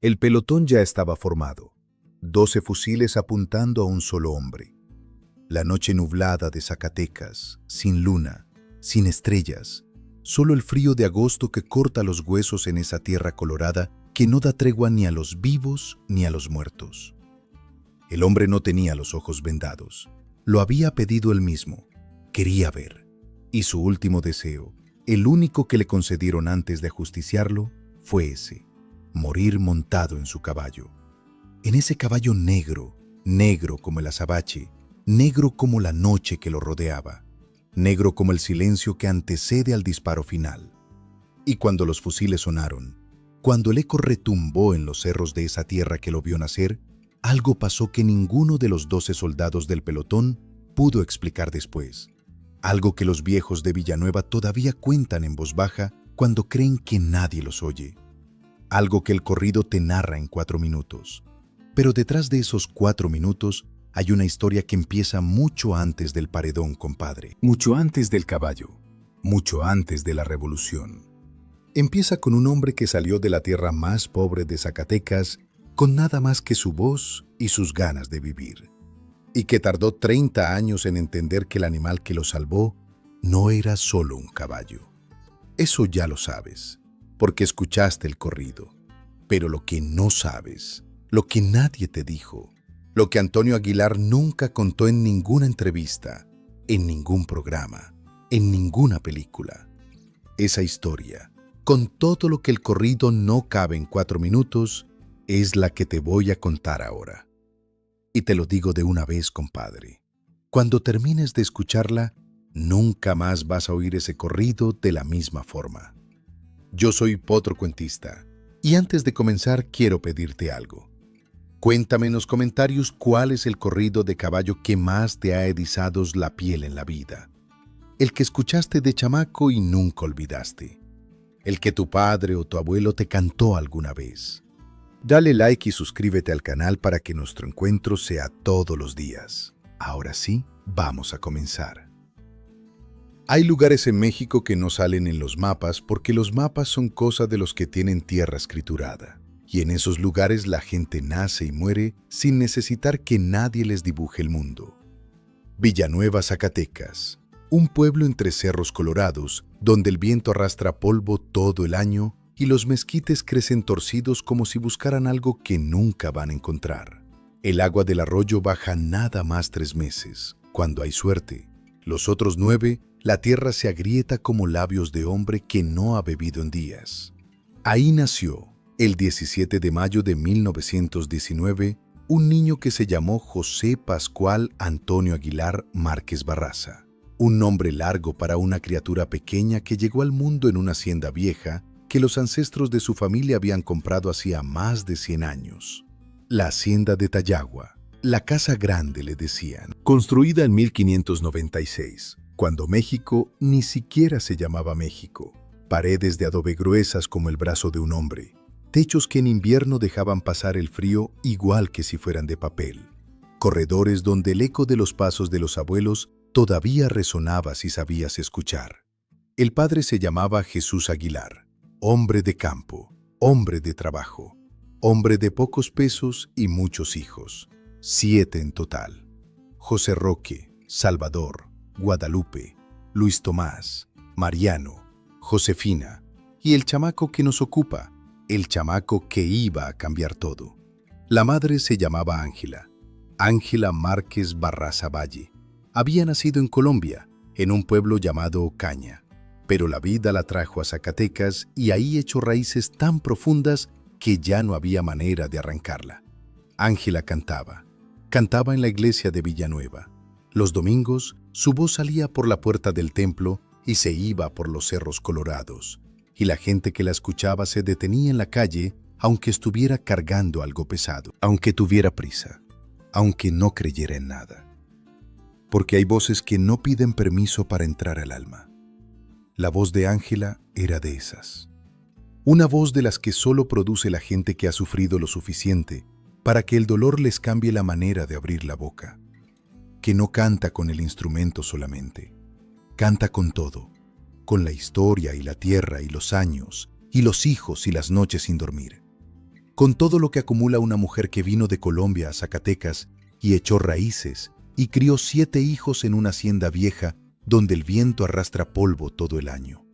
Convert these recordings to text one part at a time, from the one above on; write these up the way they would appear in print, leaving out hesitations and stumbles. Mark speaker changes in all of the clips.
Speaker 1: El pelotón ya estaba formado, 12 fusiles apuntando a un solo hombre. La noche nublada de Zacatecas, sin luna, sin estrellas, solo el frío de agosto que corta los huesos en esa tierra colorada que no da tregua ni a los vivos ni a los muertos. El hombre no tenía los ojos vendados. Lo había pedido él mismo. Quería ver. Y su último deseo, el único que le concedieron antes de ajusticiarlo, fue ese: morir montado en su caballo. En ese caballo negro, negro como el azabache, negro como la noche que lo rodeaba, negro como el silencio que antecede al disparo final. Y cuando los fusiles sonaron, cuando el eco retumbó en los cerros de esa tierra que lo vio nacer, algo pasó que ninguno de los 12 soldados del pelotón pudo explicar después. Algo que los viejos de Villanueva todavía cuentan en voz baja cuando creen que nadie los oye. Algo que el corrido te narra en 4 minutos. Pero detrás de esos 4 minutos hay una historia que empieza mucho antes del paredón, compadre. Mucho antes del caballo. Mucho antes de la revolución. Empieza con un hombre que salió de la tierra más pobre de Zacatecas con nada más que su voz y sus ganas de vivir. Y que tardó 30 años en entender que el animal que lo salvó no era solo un caballo. Eso ya lo sabes, porque escuchaste el corrido. Pero lo que no sabes, lo que nadie te dijo, lo que Antonio Aguilar nunca contó en ninguna entrevista, en ningún programa, en ninguna película. Esa historia, con todo lo que el corrido no cabe en 4 minutos, es la que te voy a contar ahora. Y te lo digo de una vez, compadre. Cuando termines de escucharla, nunca más vas a oír ese corrido de la misma forma. Yo soy Potro Cuentista, y antes de comenzar quiero pedirte algo. Cuéntame en los comentarios cuál es el corrido de caballo que más te ha erizado la piel en la vida. El que escuchaste de chamaco y nunca olvidaste. El que tu padre o tu abuelo te cantó alguna vez. Dale like y suscríbete al canal para que nuestro encuentro sea todos los días. Ahora sí, vamos a comenzar. Hay lugares en México que no salen en los mapas porque los mapas son cosa de los que tienen tierra escriturada. Y en esos lugares la gente nace y muere sin necesitar que nadie les dibuje el mundo. Villanueva, Zacatecas. Un pueblo entre cerros colorados, donde el viento arrastra polvo todo el año y los mezquites crecen torcidos como si buscaran algo que nunca van a encontrar. El agua del arroyo baja nada más 3 meses, cuando hay suerte. Los otros 9, la tierra se agrieta como labios de hombre que no ha bebido en días. Ahí nació, el 17 de mayo de 1919, un niño que se llamó José Pascual Antonio Aguilar Márquez Barraza. Un nombre largo para una criatura pequeña que llegó al mundo en una hacienda vieja que los ancestros de su familia habían comprado hacía más de 100 años. La hacienda de Tayagua, la casa grande le decían, construida en 1596, cuando México ni siquiera se llamaba México. Paredes de adobe gruesas como el brazo de un hombre, techos que en invierno dejaban pasar el frío igual que si fueran de papel, corredores donde el eco de los pasos de los abuelos todavía resonaba si sabías escuchar. El padre se llamaba Jesús Aguilar. Hombre de campo, hombre de trabajo, hombre de pocos pesos y muchos hijos, 7 en total. José Roque, Salvador, Guadalupe, Luis Tomás, Mariano, Josefina y el chamaco que nos ocupa, el chamaco que iba a cambiar todo. La madre se llamaba Ángela, Ángela Márquez Barraza Valle. Había nacido en Colombia, en un pueblo llamado Ocaña. Pero la vida la trajo a Zacatecas y ahí echó raíces tan profundas que ya no había manera de arrancarla. Ángela cantaba en la iglesia de Villanueva. Los domingos, su voz salía por la puerta del templo y se iba por los cerros colorados, y la gente que la escuchaba se detenía en la calle aunque estuviera cargando algo pesado, aunque tuviera prisa, aunque no creyera en nada. Porque hay voces que no piden permiso para entrar al alma. La voz de Ángela era de esas. Una voz de las que solo produce la gente que ha sufrido lo suficiente para que el dolor les cambie la manera de abrir la boca. Que no canta con el instrumento solamente. Canta con todo, con la historia y la tierra y los años, y los hijos y las noches sin dormir. con todo lo que acumula una mujer que vino de Colombia a Zacatecas y echó raíces y crió 7 hijos en una hacienda vieja donde el viento arrastra polvo todo el año.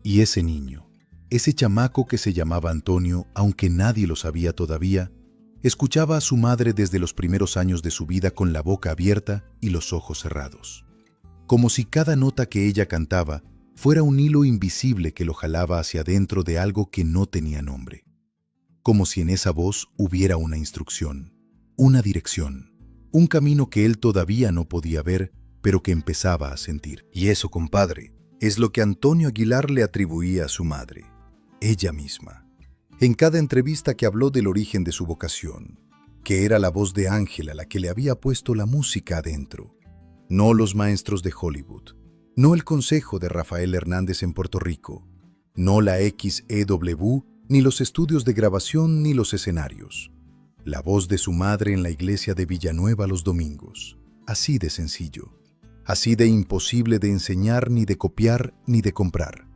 Speaker 1: Y ese niño, ese chamaco que se llamaba Antonio, aunque nadie lo sabía todavía, escuchaba a su madre desde los primeros años de su vida con la boca abierta y los ojos cerrados, como si cada nota que ella cantaba fuera un hilo invisible que lo jalaba hacia adentro de algo que no tenía nombre, como si en esa voz hubiera una instrucción, una dirección, un camino que él todavía no podía ver, pero que empezaba a sentir. Y eso, compadre, es lo que Antonio Aguilar le atribuía a su madre, ella misma. En cada entrevista que habló del origen de su vocación, que era la voz de Ángela la que le había puesto la música adentro, no los maestros de Hollywood, no el consejo de Rafael Hernández en Puerto Rico, no la XEW, ni los estudios de grabación ni los escenarios. La voz de su madre en la iglesia de Villanueva los domingos, así de sencillo, así de imposible de enseñar, ni de copiar, ni de comprar.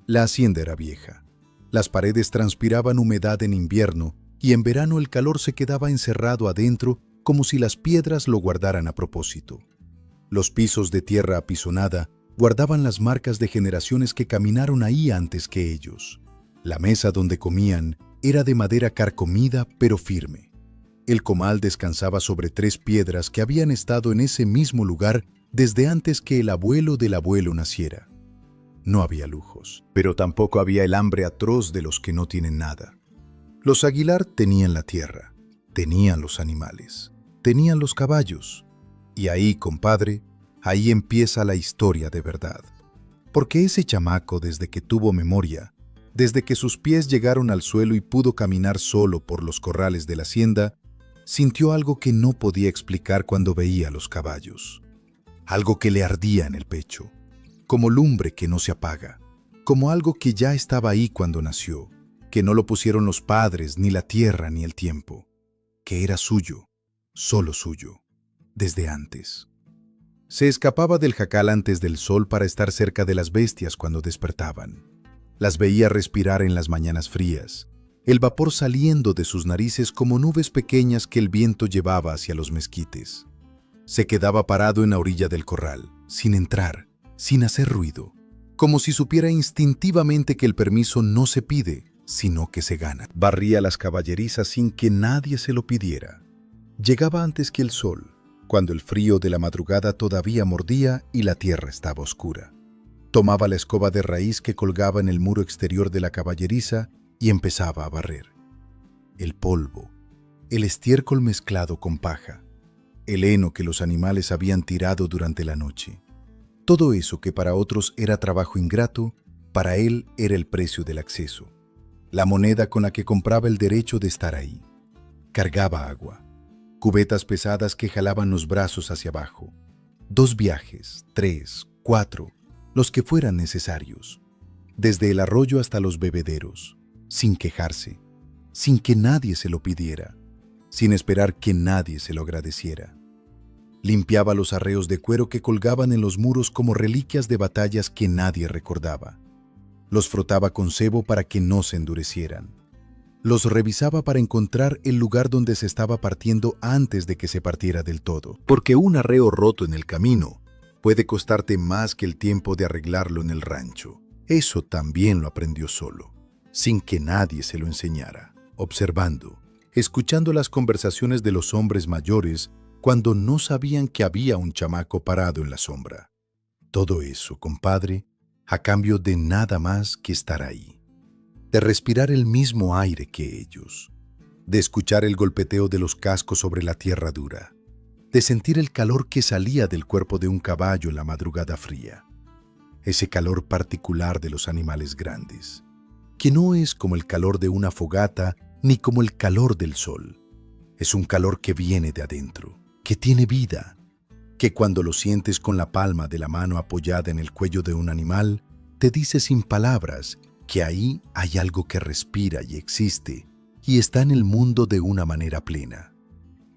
Speaker 1: La hacienda era vieja. Las paredes transpiraban humedad en invierno y en verano el calor se quedaba encerrado adentro como si las piedras lo guardaran a propósito. Los pisos de tierra apisonada guardaban las marcas de generaciones que caminaron ahí antes que ellos. La mesa donde comían era de madera carcomida pero firme. El comal descansaba sobre 3 piedras que habían estado en ese mismo lugar desde antes que el abuelo del abuelo naciera. No había lujos, pero tampoco había el hambre atroz de los que no tienen nada. Los Aguilar tenían la tierra, tenían los animales, tenían los caballos. Y ahí, compadre, ahí empieza la historia de verdad. Porque ese chamaco, desde que tuvo memoria, desde que sus pies llegaron al suelo y pudo caminar solo por los corrales de la hacienda, sintió algo que no podía explicar cuando veía los caballos. Algo que le ardía en el pecho, como lumbre que no se apaga, como algo que ya estaba ahí cuando nació, que no lo pusieron los padres, ni la tierra, ni el tiempo, que era suyo, solo suyo, desde antes. Se escapaba del jacal antes del sol para estar cerca de las bestias cuando despertaban. Las veía respirar en las mañanas frías, el vapor saliendo de sus narices como nubes pequeñas que el viento llevaba hacia los mezquites. Se quedaba parado en la orilla del corral, sin entrar, sin hacer ruido, como si supiera instintivamente que el permiso no se pide, sino que se gana. Barría las caballerizas sin que nadie se lo pidiera. Llegaba antes que el sol, cuando el frío de la madrugada todavía mordía y la tierra estaba oscura. Tomaba la escoba de raíz que colgaba en el muro exterior de la caballeriza y empezaba a barrer. El polvo, el estiércol mezclado con paja, el heno que los animales habían tirado durante la noche. Todo eso que para otros era trabajo ingrato, para él era el precio del acceso, la moneda con la que compraba el derecho de estar ahí. Cargaba agua, cubetas pesadas que jalaban los brazos hacia abajo. 2 viajes, 3, 4, los que fueran necesarios, desde el arroyo hasta los bebederos, sin quejarse, sin que nadie se lo pidiera, sin esperar que nadie se lo agradeciera. Limpiaba los arreos de cuero que colgaban en los muros como reliquias de batallas que nadie recordaba. Los frotaba con sebo para que no se endurecieran. Los revisaba para encontrar el lugar donde se estaba partiendo antes de que se partiera del todo. Porque un arreo roto en el camino puede costarte más que el tiempo de arreglarlo en el rancho. Eso también lo aprendió solo, sin que nadie se lo enseñara, observando, escuchando las conversaciones de los hombres mayores cuando no sabían que había un chamaco parado en la sombra. Todo eso, compadre, a cambio de nada más que estar ahí, de respirar el mismo aire que ellos, de escuchar el golpeteo de los cascos sobre la tierra dura, de sentir el calor que salía del cuerpo de un caballo en la madrugada fría, ese calor particular de los animales grandes, que no es como el calor de una fogata ni como el calor del sol. Es un calor que viene de adentro, que tiene vida, que cuando lo sientes con la palma de la mano apoyada en el cuello de un animal, te dice sin palabras que ahí hay algo que respira y existe y está en el mundo de una manera plena,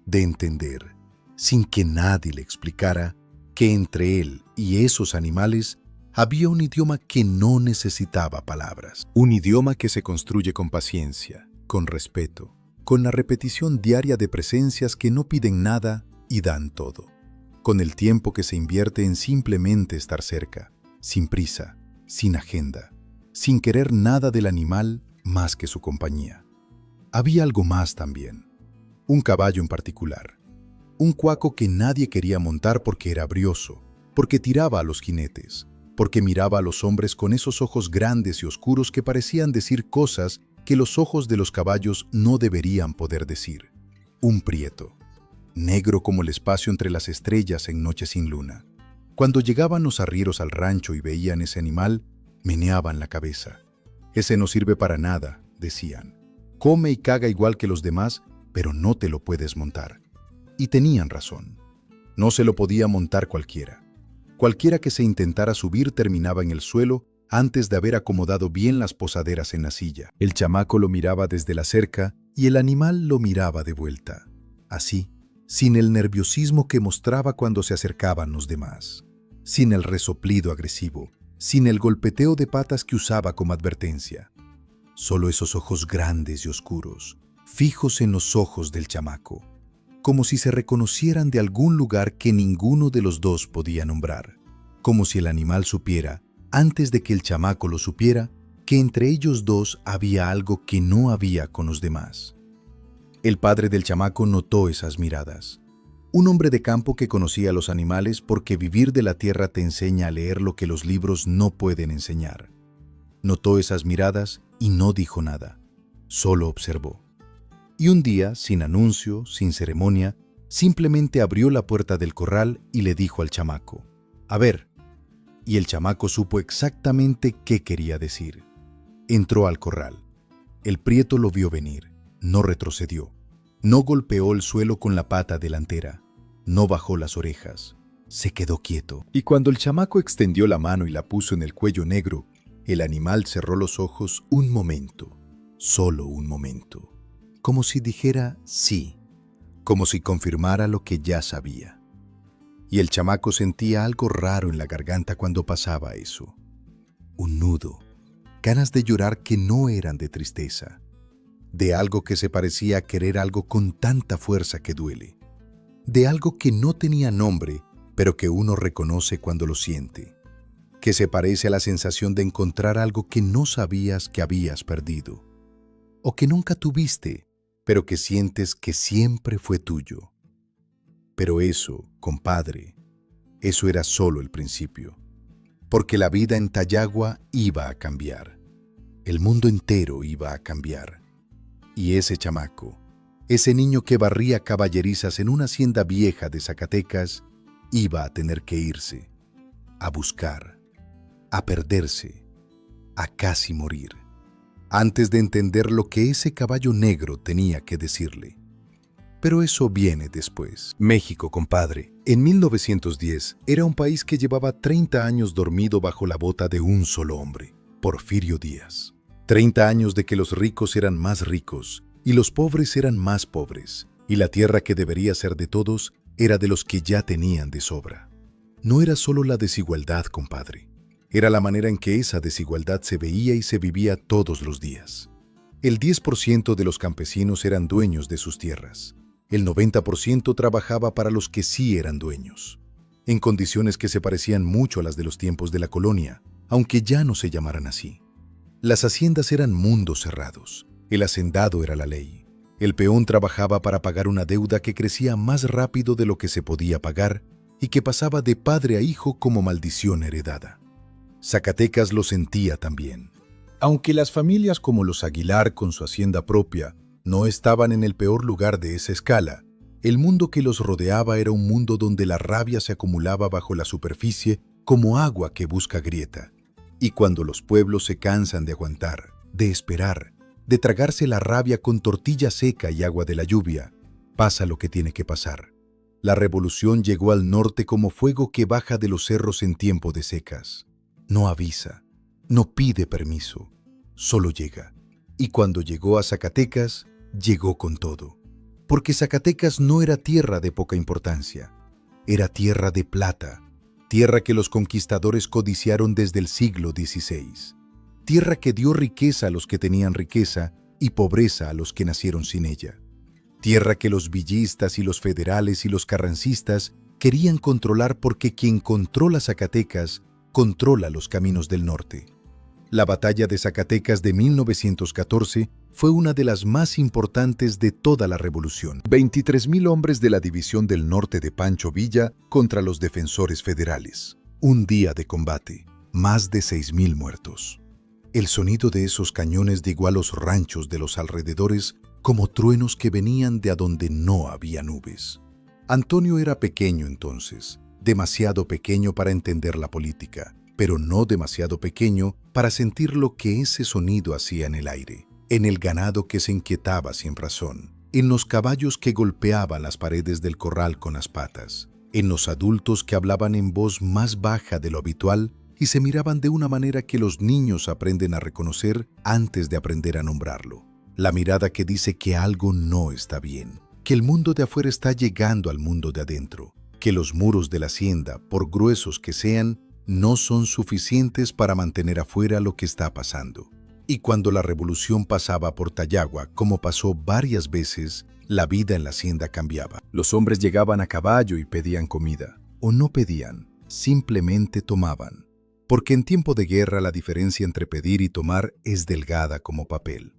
Speaker 1: de entender, sin que nadie le explicara, que entre él y esos animales había un idioma que no necesitaba palabras. Un idioma que se construye con paciencia, con respeto, con la repetición diaria de presencias que no piden nada y dan todo, con el tiempo que se invierte en simplemente estar cerca, sin prisa, sin agenda, sin querer nada del animal más que su compañía. Había algo más también, un caballo en particular, un cuaco que nadie quería montar porque era brioso, porque tiraba a los jinetes, porque miraba a los hombres con esos ojos grandes y oscuros que parecían decir cosas que los ojos de los caballos no deberían poder decir. Un prieto, negro como el espacio entre las estrellas en noche sin luna. Cuando llegaban los arrieros al rancho y veían ese animal, meneaban la cabeza. Ese no sirve para nada, decían. Come y caga igual que los demás, pero no te lo puedes montar. Y tenían razón. No se lo podía montar cualquiera. Cualquiera que se intentara subir terminaba en el suelo antes de haber acomodado bien las posaderas en la silla. El chamaco lo miraba desde la cerca y el animal lo miraba de vuelta. Así, sin el nerviosismo que mostraba cuando se acercaban los demás, sin el resoplido agresivo, sin el golpeteo de patas que usaba como advertencia. Solo esos ojos grandes y oscuros, fijos en los ojos del chamaco, como si se reconocieran de algún lugar que ninguno de los dos podía nombrar, como si el animal supiera, antes de que el chamaco lo supiera, que entre ellos dos había algo que no había con los demás. El padre del chamaco notó esas miradas. Un hombre de campo que conocía a los animales porque vivir de la tierra te enseña a leer lo que los libros no pueden enseñar. Notó esas miradas y no dijo nada, solo observó. Y un día, sin anuncio, sin ceremonia, simplemente abrió la puerta del corral y le dijo al chamaco, «A ver». Y el chamaco supo exactamente qué quería decir. Entró al corral. El prieto lo vio venir, no retrocedió, no golpeó el suelo con la pata delantera, no bajó las orejas, se quedó quieto. Y cuando el chamaco extendió la mano y la puso en el cuello negro, el animal cerró los ojos un momento, solo un momento. Como si dijera sí, como si confirmara lo que ya sabía. Y el chamaco sentía algo raro en la garganta cuando pasaba eso. Un nudo, ganas de llorar que no eran de tristeza, de algo que se parecía a querer algo con tanta fuerza que duele, de algo que no tenía nombre, pero que uno reconoce cuando lo siente, que se parece a la sensación de encontrar algo que no sabías que habías perdido, o que nunca tuviste, pero que sientes que siempre fue tuyo. Pero eso, compadre, eso era solo el principio. Porque la vida en Tayagua iba a cambiar. El mundo entero iba a cambiar. Y ese chamaco, ese niño que barría caballerizas en una hacienda vieja de Zacatecas, iba a tener que irse, a buscar, a perderse, a casi morir, antes de entender lo que ese caballo negro tenía que decirle. Pero eso viene después. México, compadre, en 1910 era un país que llevaba 30 años dormido bajo la bota de un solo hombre, Porfirio Díaz. 30 años de que los ricos eran más ricos y los pobres eran más pobres, y la tierra que debería ser de todos era de los que ya tenían de sobra. No era solo la desigualdad, compadre. Era la manera en que esa desigualdad se veía y se vivía todos los días. El 10% de los campesinos eran dueños de sus tierras. El 90% trabajaba para los que sí eran dueños, en condiciones que se parecían mucho a las de los tiempos de la colonia, aunque ya no se llamaran así. Las haciendas eran mundos cerrados. El hacendado era la ley. El peón trabajaba para pagar una deuda que crecía más rápido de lo que se podía pagar y que pasaba de padre a hijo como maldición heredada. Zacatecas lo sentía también. Aunque las familias como los Aguilar con su hacienda propia no estaban en el peor lugar de esa escala, el mundo que los rodeaba era un mundo donde la rabia se acumulaba bajo la superficie como agua que busca grieta. Y cuando los pueblos se cansan de aguantar, de esperar, de tragarse la rabia con tortilla seca y agua de la lluvia, pasa lo que tiene que pasar. La revolución llegó al norte como fuego que baja de los cerros en tiempo de secas. No avisa, no pide permiso, solo llega. Y cuando llegó a Zacatecas, llegó con todo. Porque Zacatecas no era tierra de poca importancia, era tierra de plata, tierra que los conquistadores codiciaron desde el siglo XVI, tierra que dio riqueza a los que tenían riqueza y pobreza a los que nacieron sin ella. Tierra que los villistas y los federales y los carrancistas querían controlar porque quien controla Zacatecas controla los caminos del norte. La batalla de Zacatecas de 1914 fue una de las más importantes de toda la revolución. 23,000 hombres de la División del Norte de Pancho Villa contra los defensores federales. Un día de combate, más de 6,000 muertos. El sonido de esos cañones llegó a los ranchos de los alrededores como truenos que venían de adonde no había nubes. Antonio era pequeño entonces, demasiado pequeño para entender la política, pero no demasiado pequeño para sentir lo que ese sonido hacía en el aire, en el ganado que se inquietaba sin razón, en los caballos que golpeaban las paredes del corral con las patas, en los adultos que hablaban en voz más baja de lo habitual y se miraban de una manera que los niños aprenden a reconocer antes de aprender a nombrarlo. La mirada que dice que algo no está bien, que el mundo de afuera está llegando al mundo de adentro, que los muros de la hacienda, por gruesos que sean, no son suficientes para mantener afuera lo que está pasando. Y cuando la revolución pasaba por Tayagua, como pasó varias veces, la vida en la hacienda cambiaba. Los hombres llegaban a caballo y pedían comida. O no pedían, simplemente tomaban. Porque en tiempo de guerra la diferencia entre pedir y tomar es delgada como papel.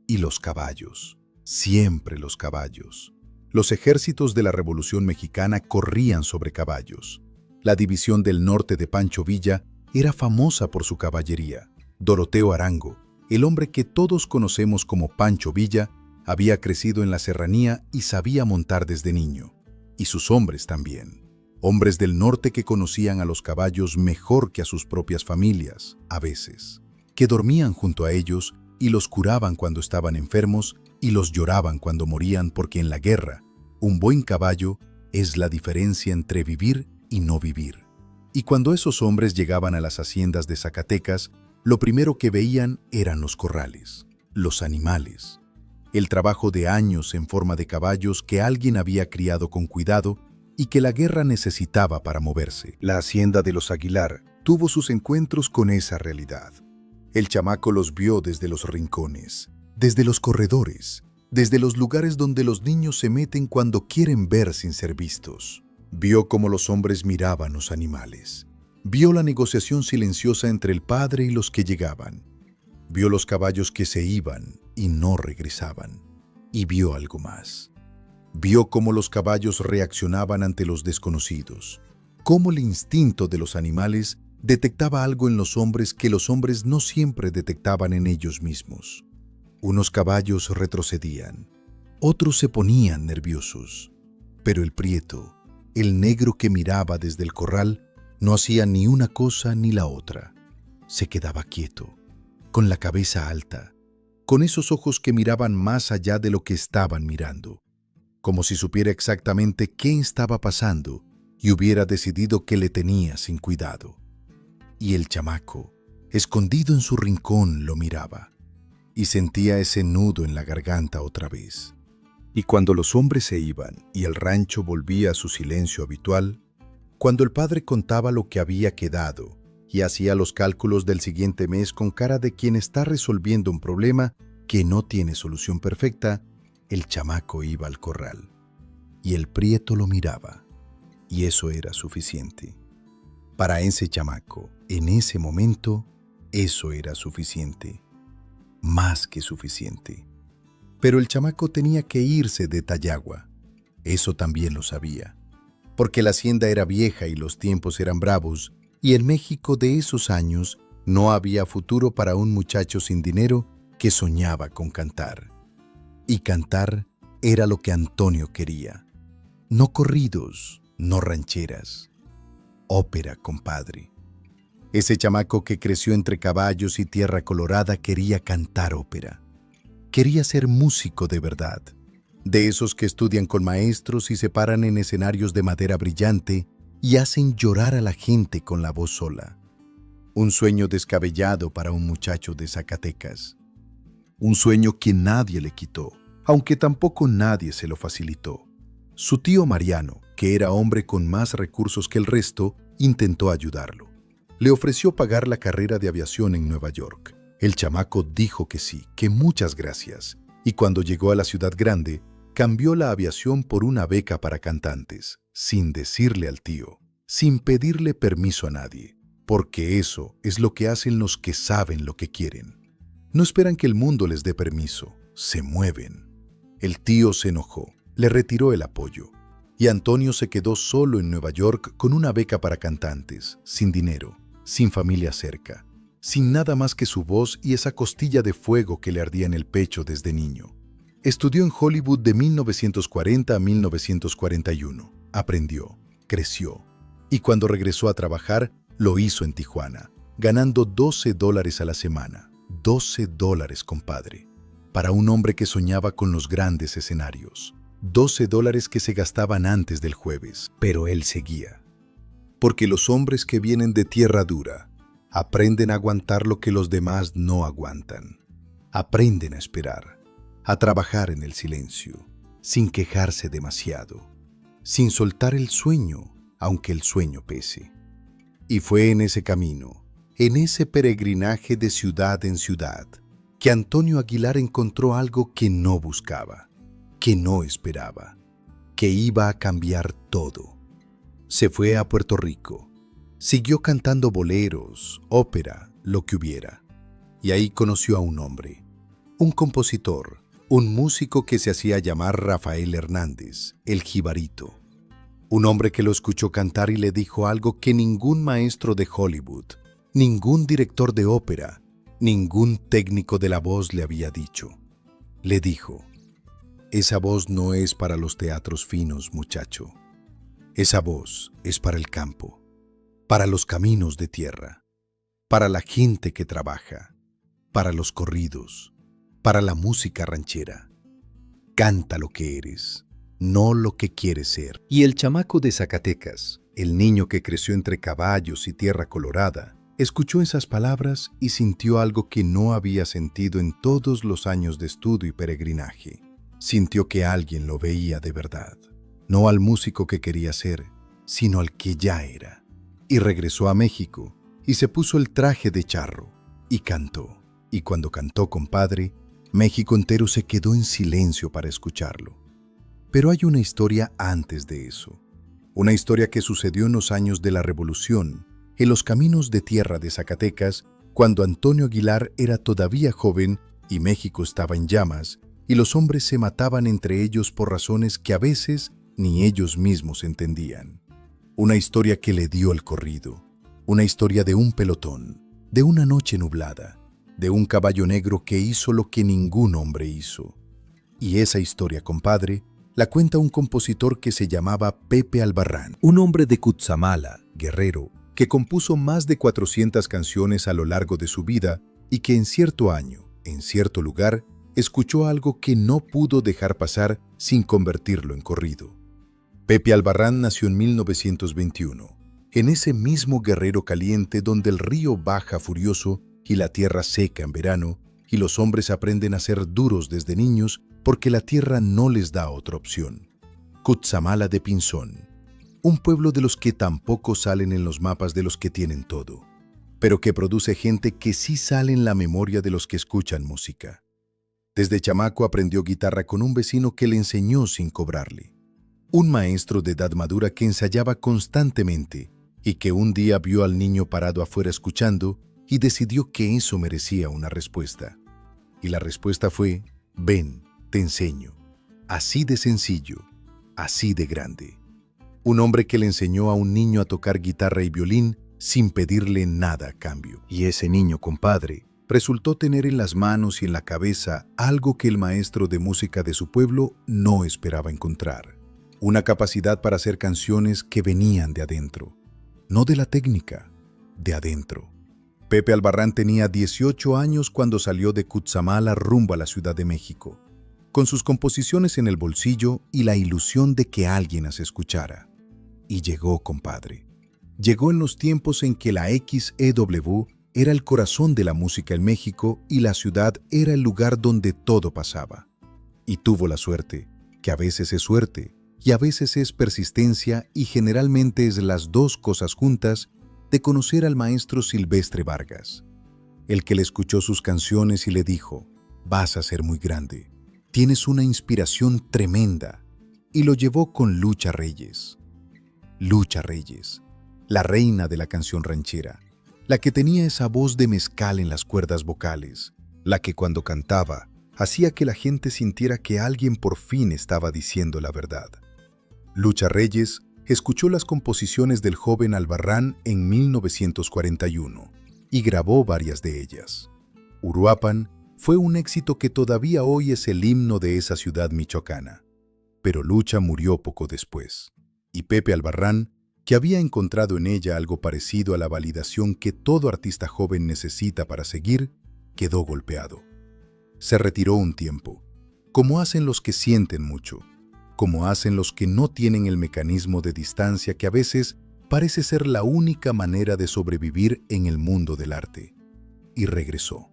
Speaker 1: Y los caballos, siempre los caballos. Los ejércitos de la Revolución Mexicana corrían sobre caballos. La División del Norte de Pancho Villa era famosa por su caballería. Doroteo Arango, el hombre que todos conocemos como Pancho Villa, había crecido en la serranía y sabía montar desde niño. Y sus hombres también. Hombres del norte que conocían a los caballos mejor que a sus propias familias, a veces. Que dormían junto a ellos y los curaban cuando estaban enfermos y los lloraban cuando morían porque en la guerra, un buen caballo es la diferencia entre vivir y no vivir. Y cuando esos hombres llegaban a las haciendas de Zacatecas, lo primero que veían eran los corrales, los animales, el trabajo de años en forma de caballos que alguien había criado con cuidado y que la guerra necesitaba para moverse. La hacienda de los Aguilar tuvo sus encuentros con esa realidad. El chamaco los vio desde los rincones, desde los corredores, desde los lugares donde los niños se meten cuando quieren ver sin ser vistos. Vio cómo los hombres miraban los animales. Vio la negociación silenciosa entre el padre y los que llegaban. Vio los caballos que se iban y no regresaban. Y vio algo más. Vio cómo los caballos reaccionaban ante los desconocidos. Cómo el instinto de los animales detectaba algo en los hombres que los hombres no siempre detectaban en ellos mismos. Unos caballos retrocedían. Otros se ponían nerviosos. Pero el prieto, el negro que miraba desde el corral, no hacía ni una cosa ni la otra. Se quedaba quieto, con la cabeza alta, con esos ojos que miraban más allá de lo que estaban mirando, como si supiera exactamente qué estaba pasando y hubiera decidido que le tenía sin cuidado. Y el chamaco, escondido en su rincón, lo miraba y sentía ese nudo en la garganta otra vez. Y cuando los hombres se iban y el rancho volvía a su silencio habitual, cuando el padre contaba lo que había quedado y hacía los cálculos del siguiente mes con cara de quien está resolviendo un problema que no tiene solución perfecta, el chamaco iba al corral. Y el prieto lo miraba, y eso era suficiente. Para ese chamaco, en ese momento, eso era suficiente. Más que suficiente. Pero el chamaco tenía que irse de Tayagua. Eso también lo sabía. Porque la hacienda era vieja y los tiempos eran bravos, y en México de esos años no había futuro para un muchacho sin dinero que soñaba con cantar. Y cantar era lo que Antonio quería. No corridos, no rancheras. Ópera, compadre. Ese chamaco que creció entre caballos y tierra colorada quería cantar ópera. Quería ser músico de verdad, de esos que estudian con maestros y se paran en escenarios de madera brillante y hacen llorar a la gente con la voz sola. Un sueño descabellado para un muchacho de Zacatecas. Un sueño que nadie le quitó, aunque tampoco nadie se lo facilitó. Su tío Mariano, que era hombre con más recursos que el resto, intentó ayudarlo. Le ofreció pagar la carrera de aviación en Nueva York. El chamaco dijo que sí, que muchas gracias, y cuando llegó a la ciudad grande, cambió la aviación por una beca para cantantes, sin decirle al tío, sin pedirle permiso a nadie, porque eso es lo que hacen los que saben lo que quieren. No esperan que el mundo les dé permiso, se mueven. El tío se enojó, le retiró el apoyo, y Antonio se quedó solo en Nueva York con una beca para cantantes, sin dinero, sin familia cerca, sin nada más que su voz y esa costilla de fuego que le ardía en el pecho desde niño. Estudió en Hollywood de 1940 a 1941. Aprendió, creció, y cuando regresó a trabajar, lo hizo en Tijuana, ganando $12 a la semana. $12, compadre. Para un hombre que soñaba con los grandes escenarios. $12 que se gastaban antes del jueves. Pero él seguía. Porque los hombres que vienen de tierra dura aprenden a aguantar lo que los demás no aguantan. Aprenden a esperar, a trabajar en el silencio, sin quejarse demasiado, sin soltar el sueño, aunque el sueño pese. Y fue en ese camino, en ese peregrinaje de ciudad en ciudad, que Antonio Aguilar encontró algo que no buscaba, que no esperaba, que iba a cambiar todo. Se fue a Puerto Rico, siguió cantando boleros, ópera, lo que hubiera, y ahí conoció a un hombre, un compositor, un músico que se hacía llamar Rafael Hernández, el Jibarito. Un hombre que lo escuchó cantar y le dijo algo que ningún maestro de Hollywood, ningún director de ópera, ningún técnico de la voz le había dicho. Le dijo: esa voz no es para los teatros finos, muchacho. Esa voz es para el campo, para los caminos de tierra, para la gente que trabaja, para los corridos, para la música ranchera. Canta lo que eres, no lo que quieres ser. Y el chamaco de Zacatecas, el niño que creció entre caballos y tierra colorada, escuchó esas palabras y sintió algo que no había sentido en todos los años de estudio y peregrinaje. Sintió que alguien lo veía de verdad, no al músico que quería ser, sino al que ya era. Y regresó a México y se puso el traje de charro y cantó. Y cuando cantó, compadre, México entero se quedó en silencio para escucharlo. Pero hay una historia antes de eso. Una historia que sucedió en los años de la Revolución, en los caminos de tierra de Zacatecas, cuando Antonio Aguilar era todavía joven y México estaba en llamas, y los hombres se mataban entre ellos por razones que a veces ni ellos mismos entendían. Una historia que le dio el corrido. Una historia de un pelotón, de una noche nublada, de un caballo negro que hizo lo que ningún hombre hizo. Y esa historia, compadre, la cuenta un compositor que se llamaba Pepe Albarrán, un hombre de Cutzamala, Guerrero, que compuso más de 400 canciones a lo largo de su vida y que en cierto año, en cierto lugar, escuchó algo que no pudo dejar pasar sin convertirlo en corrido. Pepe Albarrán nació en 1921, en ese mismo Guerrero caliente donde el río baja furioso y la tierra seca en verano, y los hombres aprenden a ser duros desde niños porque la tierra no les da otra opción. Cutzamala de Pinzón, un pueblo de los que tampoco salen en los mapas de los que tienen todo, pero que produce gente que sí sale en la memoria de los que escuchan música. Desde chamaco aprendió guitarra con un vecino que le enseñó sin cobrarle. Un maestro de edad madura que ensayaba constantemente y que un día vio al niño parado afuera escuchando y decidió que eso merecía una respuesta. Y la respuesta fue: ven, te enseño. Así de sencillo, así de grande. Un hombre que le enseñó a un niño a tocar guitarra y violín sin pedirle nada a cambio. Y ese niño, compadre, resultó tener en las manos y en la cabeza algo que el maestro de música de su pueblo no esperaba encontrar. Una capacidad para hacer canciones que venían de adentro. No de la técnica, de adentro. Pepe Albarrán tenía 18 años cuando salió de Cutzamala rumbo a la Ciudad de México, con sus composiciones en el bolsillo y la ilusión de que alguien las escuchara. Y llegó, compadre. Llegó en los tiempos en que la XEW era el corazón de la música en México y la ciudad era el lugar donde todo pasaba. Y tuvo la suerte, que a veces es suerte y a veces es persistencia y generalmente es las dos cosas juntas, de conocer al maestro Silvestre Vargas. el que le escuchó sus canciones y le dijo: «Vas a ser muy grande, tienes una inspiración tremenda», y lo llevó con Lucha Reyes. Lucha Reyes, la reina de la canción ranchera, la que tenía esa voz de mezcal en las cuerdas vocales, la que cuando cantaba hacía que la gente sintiera que alguien por fin estaba diciendo la verdad. Lucha Reyes escuchó las composiciones del joven Albarrán en 1941 y grabó varias de ellas. Uruapan fue un éxito que todavía hoy es el himno de esa ciudad michoacana. Pero Lucha murió poco después, y Pepe Albarrán, que había encontrado en ella algo parecido a la validación que todo artista joven necesita para seguir, quedó golpeado. Se retiró un tiempo, como hacen los que sienten mucho, como hacen los que no tienen el mecanismo de distancia que a veces parece ser la única manera de sobrevivir en el mundo del arte. Y regresó.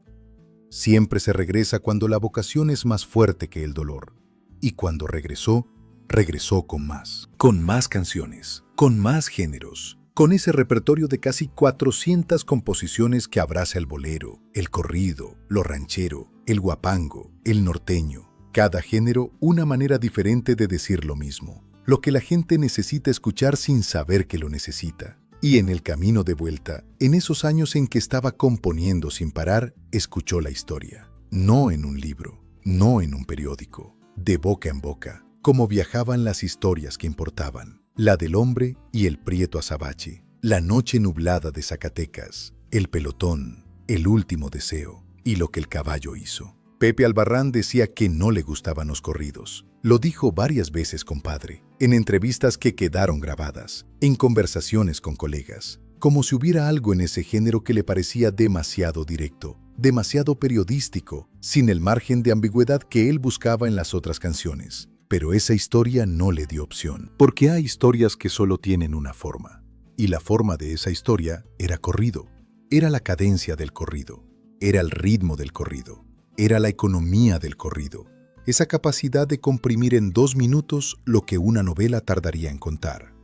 Speaker 1: Siempre se regresa cuando la vocación es más fuerte que el dolor. Y cuando regresó, regresó con más canciones, con más géneros, con ese repertorio de casi 400 composiciones que abraza el bolero, el corrido, lo ranchero, el guapango, el norteño. Cada género una manera diferente de decir lo mismo, lo que la gente necesita escuchar sin saber que lo necesita. Y en el camino de vuelta, en esos años en que estaba componiendo sin parar, escuchó la historia. No en un libro, no en un periódico, de boca en boca, como viajaban las historias que importaban. La del hombre y el prieto azabache, la noche nublada de Zacatecas, el pelotón, el último deseo y lo que el caballo hizo. Pepe Albarrán decía que no le gustaban los corridos. Lo dijo varias veces, compadre, en entrevistas que quedaron grabadas, en conversaciones con colegas, como si hubiera algo en ese género que le parecía demasiado directo, demasiado periodístico, sin el margen de ambigüedad que él buscaba en las otras canciones. Pero esa historia no le dio opción, porque hay historias que solo tienen una forma. Y la forma de esa historia era corrido, era la cadencia del corrido, era el ritmo del corrido, era la economía del corrido, esa capacidad de comprimir en 2 minutos lo que una novela tardaría en contar.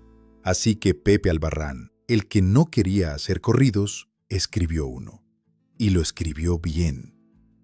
Speaker 1: Así que Pepe Albarrán, el que no quería hacer corridos, escribió uno. Y lo escribió bien,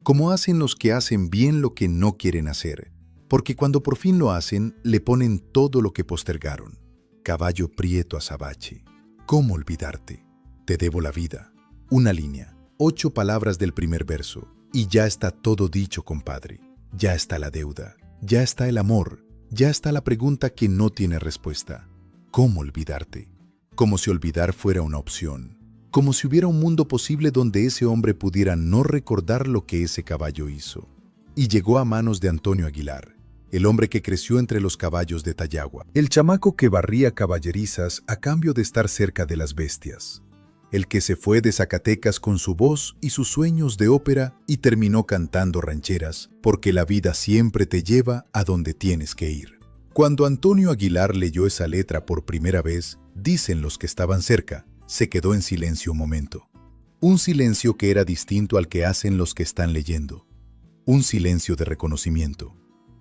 Speaker 1: como hacen los que hacen bien lo que no quieren hacer, porque cuando por fin lo hacen, le ponen todo lo que postergaron. Caballo prieto azabache, ¿cómo olvidarte? Te debo la vida. Una línea, 8 palabras del primer verso, y ya está todo dicho, compadre. Ya está la deuda, ya está el amor, ya está la pregunta que no tiene respuesta. ¿Cómo olvidarte? Como si olvidar fuera una opción. Como si hubiera un mundo posible donde ese hombre pudiera no recordar lo que ese caballo hizo. Y llegó a manos de Antonio Aguilar, el hombre que creció entre los caballos de Tayagua, el chamaco que barría caballerizas a cambio de estar cerca de las bestias, el que se fue de Zacatecas con su voz y sus sueños de ópera y terminó cantando rancheras, porque la vida siempre te lleva a donde tienes que ir. Cuando Antonio Aguilar leyó esa letra por primera vez, dicen los que estaban cerca, se quedó en silencio un momento. Un silencio que era distinto al que hacen los que están leyendo. Un silencio de reconocimiento.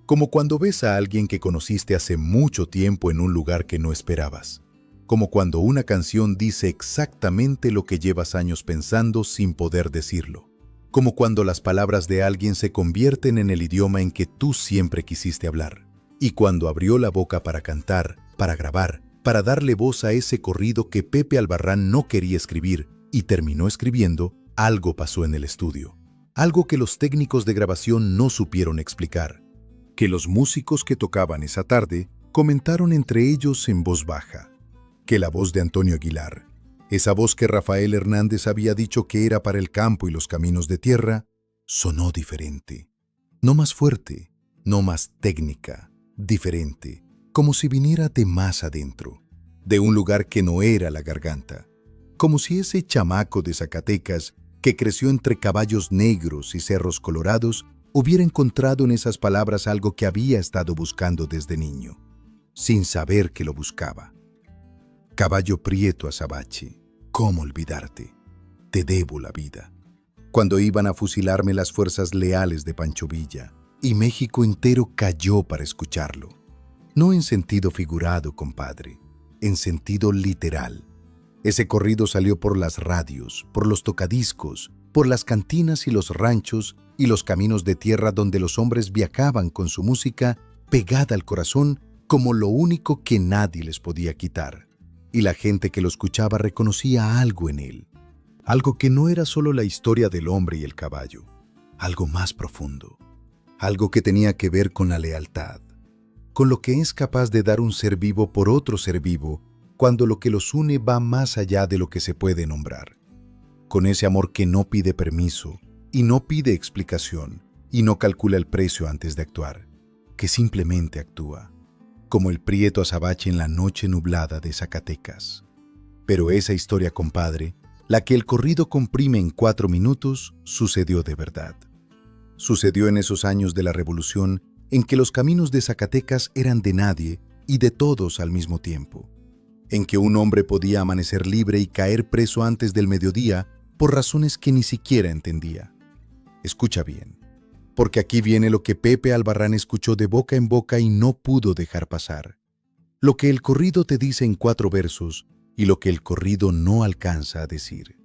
Speaker 1: Como cuando ves a alguien que conociste hace mucho tiempo en un lugar que no esperabas. Como cuando una canción dice exactamente lo que llevas años pensando sin poder decirlo. Como cuando las palabras de alguien se convierten en el idioma en que tú siempre quisiste hablar. Y cuando abrió la boca para cantar, para grabar, para darle voz a ese corrido que Pepe Albarrán no quería escribir y terminó escribiendo, algo pasó en el estudio. Algo que los técnicos de grabación no supieron explicar. Que los músicos que tocaban esa tarde comentaron entre ellos en voz baja. Que la voz de Antonio Aguilar, esa voz que Rafael Hernández había dicho que era para el campo y los caminos de tierra, sonó diferente. No más fuerte, no más técnica, diferente, como si viniera de más adentro, de un lugar que no era la garganta, como si ese chamaco de Zacatecas, que creció entre caballos negros y cerros colorados, hubiera encontrado en esas palabras algo que había estado buscando desde niño, sin saber que lo buscaba. Caballo prieto azabache, ¿cómo olvidarte? Te debo la vida. Cuando iban a fusilarme las fuerzas leales de Pancho Villa, y México entero cayó para escucharlo. No en sentido figurado, compadre, en sentido literal. Ese corrido salió por las radios, por los tocadiscos, por las cantinas y los ranchos y los caminos de tierra donde los hombres viajaban con su música pegada al corazón como lo único que nadie les podía quitar. Y la gente que lo escuchaba reconocía algo en él, algo que no era solo la historia del hombre y el caballo, algo más profundo, algo que tenía que ver con la lealtad, con lo que es capaz de dar un ser vivo por otro ser vivo cuando lo que los une va más allá de lo que se puede nombrar, con ese amor que no pide permiso y no pide explicación y no calcula el precio antes de actuar, que simplemente actúa, como el prieto azabache en la noche nublada de Zacatecas. Pero esa historia, compadre, la que el corrido comprime en 4 minutos, sucedió de verdad. Sucedió en esos años de la Revolución en que los caminos de Zacatecas eran de nadie y de todos al mismo tiempo, en que un hombre podía amanecer libre y caer preso antes del mediodía por razones que ni siquiera entendía. Escucha bien, porque aquí viene lo que Pepe Albarrán escuchó de boca en boca y no pudo dejar pasar. Lo que el corrido te dice en 4 versos y lo que el corrido no alcanza a decir.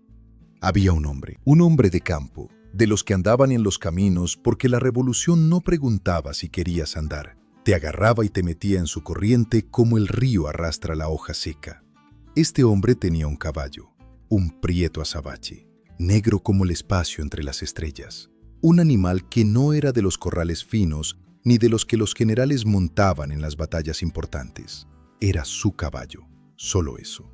Speaker 1: Había un hombre de campo, de los que andaban en los caminos porque la revolución no preguntaba si querías andar. Te agarraba y te metía en su corriente como el río arrastra la hoja seca. Este hombre tenía un caballo, un prieto azabache, negro como el espacio entre las estrellas. Un animal que no era de los corrales finos ni de los que los generales montaban en las batallas importantes. Era su caballo, solo eso.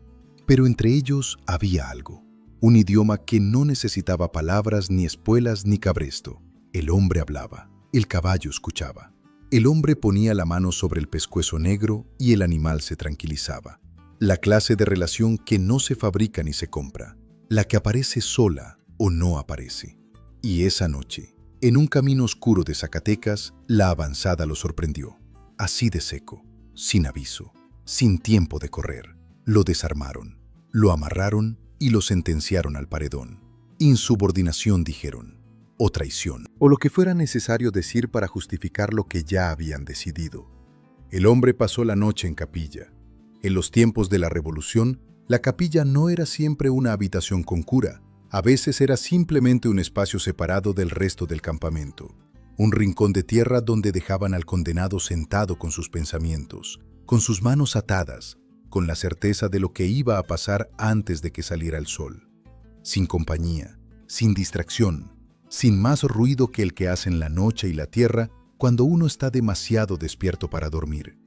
Speaker 1: Pero entre ellos había algo, un idioma que no necesitaba palabras, ni espuelas, ni cabresto. El hombre hablaba, el caballo escuchaba. El hombre ponía la mano sobre el pescuezo negro y el animal se tranquilizaba. La clase de relación que no se fabrica ni se compra, la que aparece sola o no aparece. Y esa noche, en un camino oscuro de Zacatecas, la avanzada lo sorprendió. Así de seco, sin aviso, sin tiempo de correr. Lo desarmaron, lo amarraron y lo sentenciaron al paredón. Insubordinación, dijeron, o traición, o lo que fuera necesario decir para justificar lo que ya habían decidido. El hombre pasó la noche en capilla. En los tiempos de la Revolución, la capilla no era siempre una habitación con cura. A veces era simplemente un espacio separado del resto del campamento, un rincón de tierra donde dejaban al condenado sentado con sus pensamientos, con sus manos atadas, con la certeza de lo que iba a pasar antes de que saliera el sol. Sin compañía, sin distracción, sin más ruido que el que hacen la noche y la tierra cuando uno está demasiado despierto para dormir.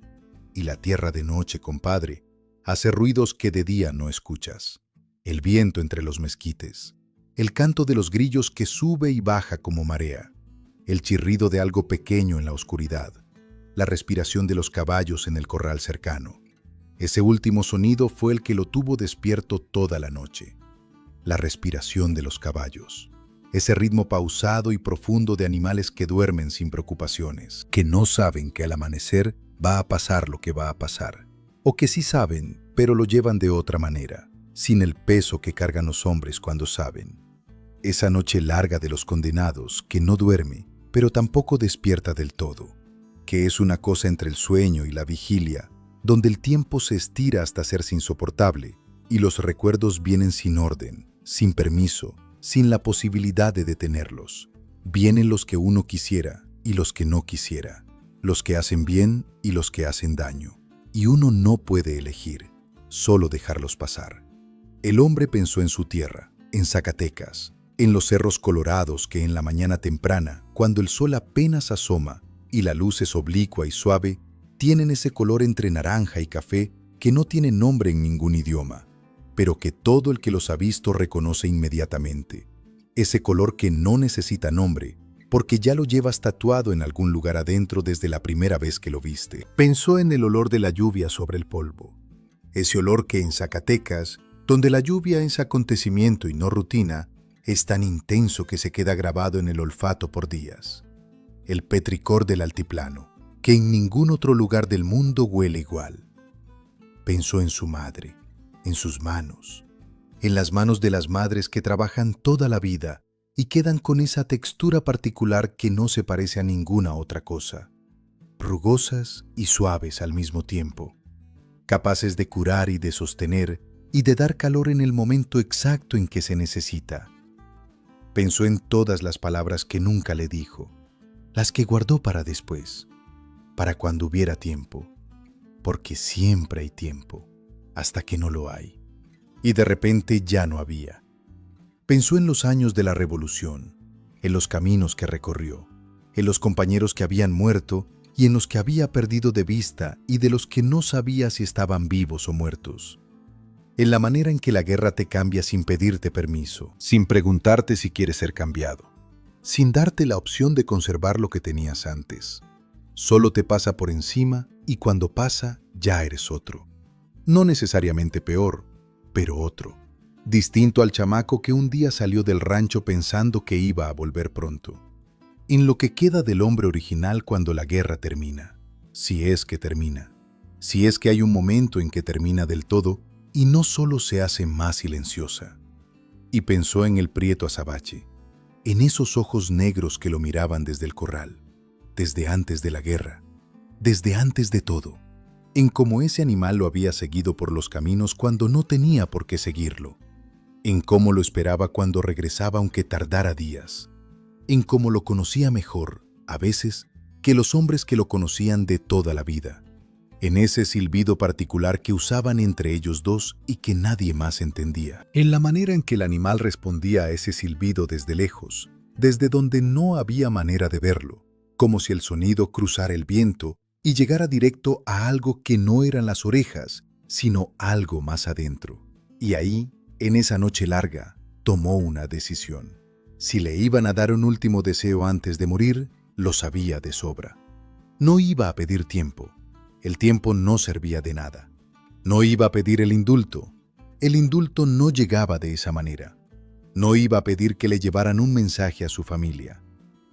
Speaker 1: Y la tierra de noche, compadre, hace ruidos que de día no escuchas. El viento entre los mezquites, el canto de los grillos que sube y baja como marea, el chirrido de algo pequeño en la oscuridad, la respiración de los caballos en el corral cercano. Ese último sonido fue el que lo tuvo despierto toda la noche. La respiración de los caballos, ese ritmo pausado y profundo de animales que duermen sin preocupaciones, que no saben que al amanecer va a pasar lo que va a pasar, o que sí saben, pero lo llevan de otra manera, sin el peso que cargan los hombres cuando saben. Esa noche larga de los condenados que no duerme, pero tampoco despierta del todo, que es una cosa entre el sueño y la vigilia, donde el tiempo se estira hasta hacerse insoportable y los recuerdos vienen sin orden, sin permiso, sin la posibilidad de detenerlos. Vienen los que uno quisiera y los que no quisiera, los que hacen bien y los que hacen daño, y uno no puede elegir, solo dejarlos pasar. El hombre pensó en su tierra, en Zacatecas, en los cerros colorados que en la mañana temprana, cuando el sol apenas asoma y la luz es oblicua y suave, tienen ese color entre naranja y café que no tiene nombre en ningún idioma, pero que todo el que los ha visto reconoce inmediatamente. Ese color que no necesita nombre, porque ya lo llevas tatuado en algún lugar adentro desde la primera vez que lo viste. Pensó en el olor de la lluvia sobre el polvo. Ese olor que en Zacatecas, donde la lluvia es acontecimiento y no rutina, es tan intenso que se queda grabado en el olfato por días. El petricor del altiplano, que en ningún otro lugar del mundo huele igual. Pensó en su madre, en sus manos, en las manos de las madres que trabajan toda la vida y quedan con esa textura particular que no se parece a ninguna otra cosa, rugosas y suaves al mismo tiempo, capaces de curar y de sostener y de dar calor en el momento exacto en que se necesita. Pensó en todas las palabras que nunca le dijo, las que guardó para después, para cuando hubiera tiempo, porque siempre hay tiempo, hasta que no lo hay. Y de repente ya no había. Pensó en los años de la revolución, en los caminos que recorrió, en los compañeros que habían muerto y en los que había perdido de vista y de los que no sabía si estaban vivos o muertos. En la manera en que la guerra te cambia sin pedirte permiso, sin preguntarte si quieres ser cambiado, sin darte la opción de conservar lo que tenías antes. Solo te pasa por encima y cuando pasa ya eres otro. No necesariamente peor, pero otro. Distinto al chamaco que un día salió del rancho pensando que iba a volver pronto. En lo que queda del hombre original cuando la guerra termina, si es que termina, si es que hay un momento en que termina del todo y no solo se hace más silenciosa. Y pensó en el Prieto Azabache, en esos ojos negros que lo miraban desde el corral, desde antes de la guerra, desde antes de todo, en cómo ese animal lo había seguido por los caminos cuando no tenía por qué seguirlo, en cómo lo esperaba cuando regresaba aunque tardara días, en cómo lo conocía mejor, a veces, que los hombres que lo conocían de toda la vida, en ese silbido particular que usaban entre ellos dos y que nadie más entendía, en la manera en que el animal respondía a ese silbido desde lejos, desde donde no había manera de verlo, como si el sonido cruzara el viento y llegara directo a algo que no eran las orejas, sino algo más adentro. Y ahí, en esa noche larga, tomó una decisión. Si le iban a dar un último deseo antes de morir, lo sabía de sobra. No iba a pedir tiempo. El tiempo no servía de nada. No iba a pedir el indulto. El indulto no llegaba de esa manera. No iba a pedir que le llevaran un mensaje a su familia.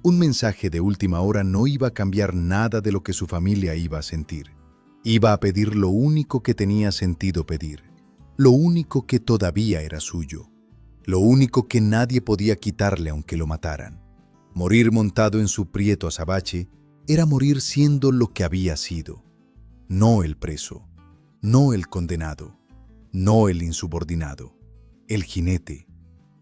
Speaker 1: Un mensaje de última hora no iba a cambiar nada de lo que su familia iba a sentir. Iba a pedir lo único que tenía sentido pedir. Lo único que todavía era suyo. Lo único que nadie podía quitarle aunque lo mataran. Morir montado en su Prieto Azabache era morir siendo lo que había sido. No el preso, no el condenado, no el insubordinado, el jinete,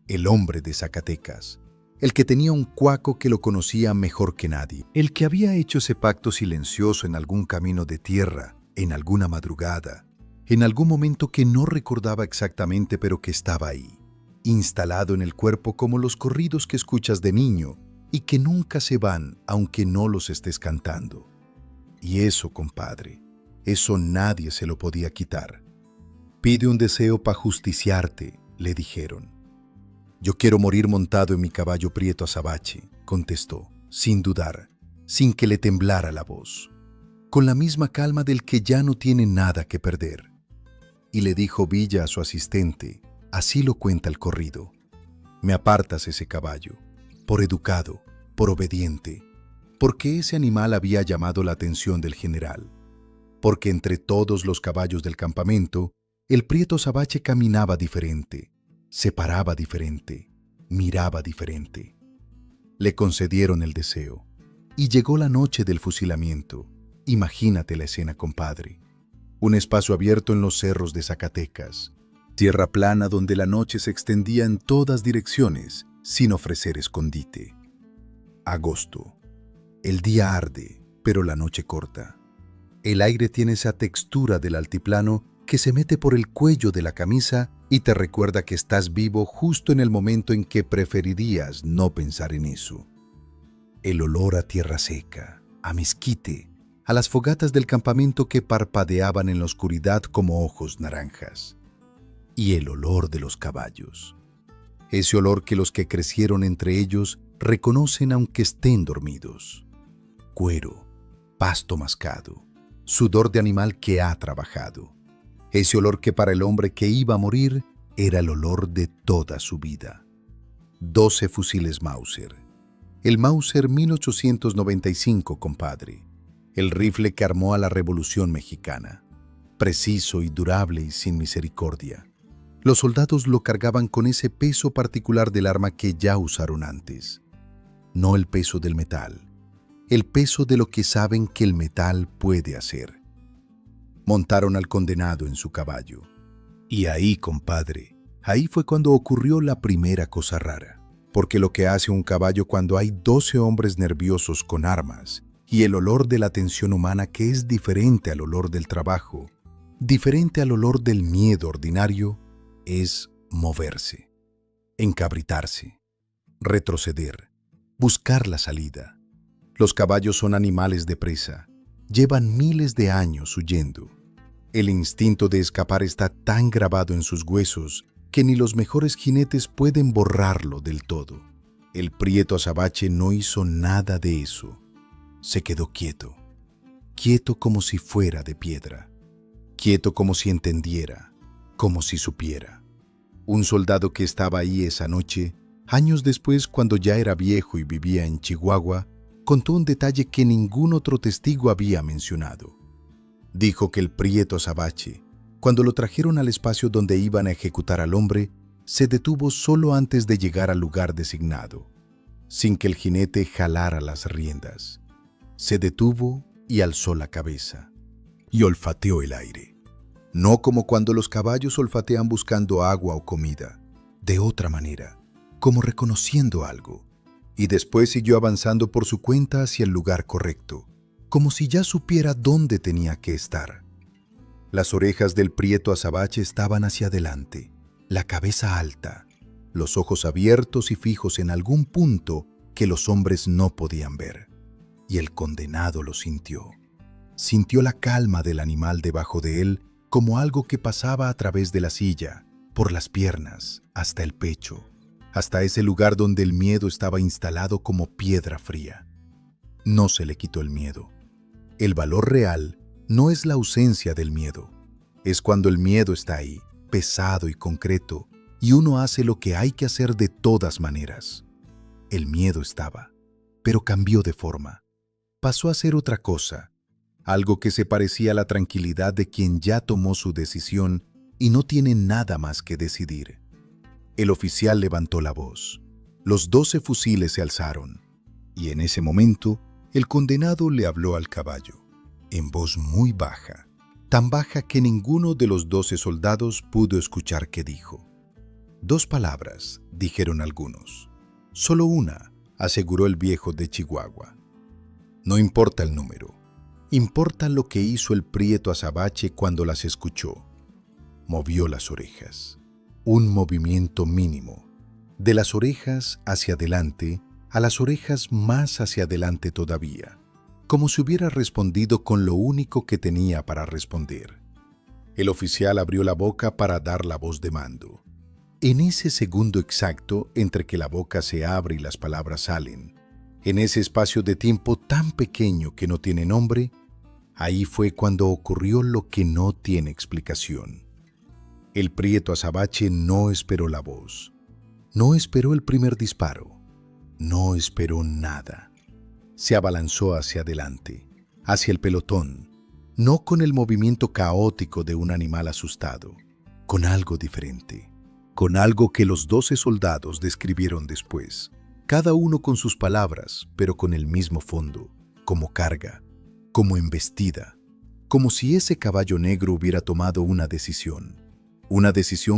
Speaker 1: el hombre de Zacatecas, el que tenía un cuaco que lo conocía mejor que nadie, el que había hecho ese pacto silencioso en algún camino de tierra, en alguna madrugada, en algún momento que no recordaba exactamente pero que estaba ahí, instalado en el cuerpo como los corridos que escuchas de niño y que nunca se van aunque no los estés cantando. Y eso, compadre, eso nadie se lo podía quitar. Pide un deseo para justiciarte, le dijeron. Yo quiero morir montado en mi caballo Prieto Azabache, contestó, sin dudar, sin que le temblara la voz, con la misma calma del que ya no tiene nada que perder. Y le dijo Villa a su asistente, así lo cuenta el corrido, me apartas ese caballo, por educado, por obediente, porque ese animal había llamado la atención del general, porque entre todos los caballos del campamento, el Prieto Azabache caminaba diferente, se paraba diferente, miraba diferente. Le concedieron el deseo, y llegó la noche del fusilamiento. Imagínate la escena, compadre. Un espacio abierto en los cerros de Zacatecas, tierra plana donde la noche se extendía en todas direcciones, sin ofrecer escondite. Agosto. El día arde, pero la noche corta. El aire tiene esa textura del altiplano que se mete por el cuello de la camisa y te recuerda que estás vivo justo en el momento en que preferirías no pensar en eso. El olor a tierra seca, a mezquite, a las fogatas del campamento que parpadeaban en la oscuridad como ojos naranjas. Y el olor de los caballos. Ese olor que los que crecieron entre ellos reconocen aunque estén dormidos. Cuero, pasto mascado, sudor de animal que ha trabajado. Ese olor que para el hombre que iba a morir era el olor de toda su vida. 12 fusiles Mauser. El Mauser 1895, compadre. El rifle que armó a la Revolución Mexicana. Preciso y durable y sin misericordia. Los soldados lo cargaban con ese peso particular del arma que ya usaron antes. No el peso del metal. El peso de lo que saben que el metal puede hacer. Montaron al condenado en su caballo. Y ahí, compadre, ahí fue cuando ocurrió la primera cosa rara. porque lo que hace un caballo cuando hay 12 hombres nerviosos con armas y el olor de la tensión humana que es diferente al olor del trabajo, diferente al olor del miedo ordinario, es moverse, encabritarse, retroceder, buscar la salida. Los caballos son animales de presa, llevan miles de años huyendo. El instinto de escapar está tan grabado en sus huesos que ni los mejores jinetes pueden borrarlo del todo. El prieto azabache no hizo nada de eso. Se quedó quieto, quieto como si fuera de piedra, quieto como si entendiera, como si supiera. Un soldado que estaba ahí esa noche, años después cuando ya era viejo y vivía en Chihuahua, contó un detalle que ningún otro testigo había mencionado. Dijo que el prieto azabache, cuando lo trajeron al espacio donde iban a ejecutar al hombre, se detuvo solo antes de llegar al lugar designado, sin que el jinete jalara las riendas. Se detuvo y alzó la cabeza, y olfateó el aire. No como cuando los caballos olfatean buscando agua o comida, de otra manera, como reconociendo algo, y después siguió avanzando por su cuenta hacia el lugar correcto, como si ya supiera dónde tenía que estar. Las orejas del prieto azabache estaban hacia adelante, la cabeza alta, los ojos abiertos y fijos en algún punto que los hombres no podían ver. Y el condenado lo sintió. Sintió la calma del animal debajo de él como algo que pasaba a través de la silla, por las piernas, hasta el pecho, hasta ese lugar donde el miedo estaba instalado como piedra fría. No se le quitó el miedo. El valor real no es la ausencia del miedo, es cuando el miedo está ahí, pesado y concreto, y uno hace lo que hay que hacer de todas maneras. El miedo estaba, pero cambió de forma. Pasó a ser otra cosa, algo que se parecía a la tranquilidad de quien ya tomó su decisión y no tiene nada más que decidir. El oficial levantó la voz. Los 12 fusiles se alzaron, y en ese momento el condenado le habló al caballo, en voz muy baja, tan baja que ninguno de los 12 soldados pudo escuchar qué dijo. 2 palabras, dijeron algunos. Solo una, aseguró el viejo de Chihuahua. No importa el número, importa lo que hizo el prieto azabache cuando las escuchó. Movió las orejas. Un movimiento mínimo, de las orejas hacia adelante a las orejas más hacia adelante todavía, como si hubiera respondido con lo único que tenía para responder. El oficial abrió la boca para dar la voz de mando. En ese segundo exacto entre que la boca se abre y las palabras salen, en ese espacio de tiempo tan pequeño que no tiene nombre, ahí fue cuando ocurrió lo que no tiene explicación. El prieto azabache no esperó la voz, no esperó el primer disparo, no esperó nada. Se abalanzó hacia adelante, hacia el pelotón, no con el movimiento caótico de un animal asustado, con algo diferente, con algo que los 12 soldados describieron después, cada uno con sus palabras, pero con el mismo fondo, como carga, como embestida, como si ese caballo negro hubiera tomado una decisión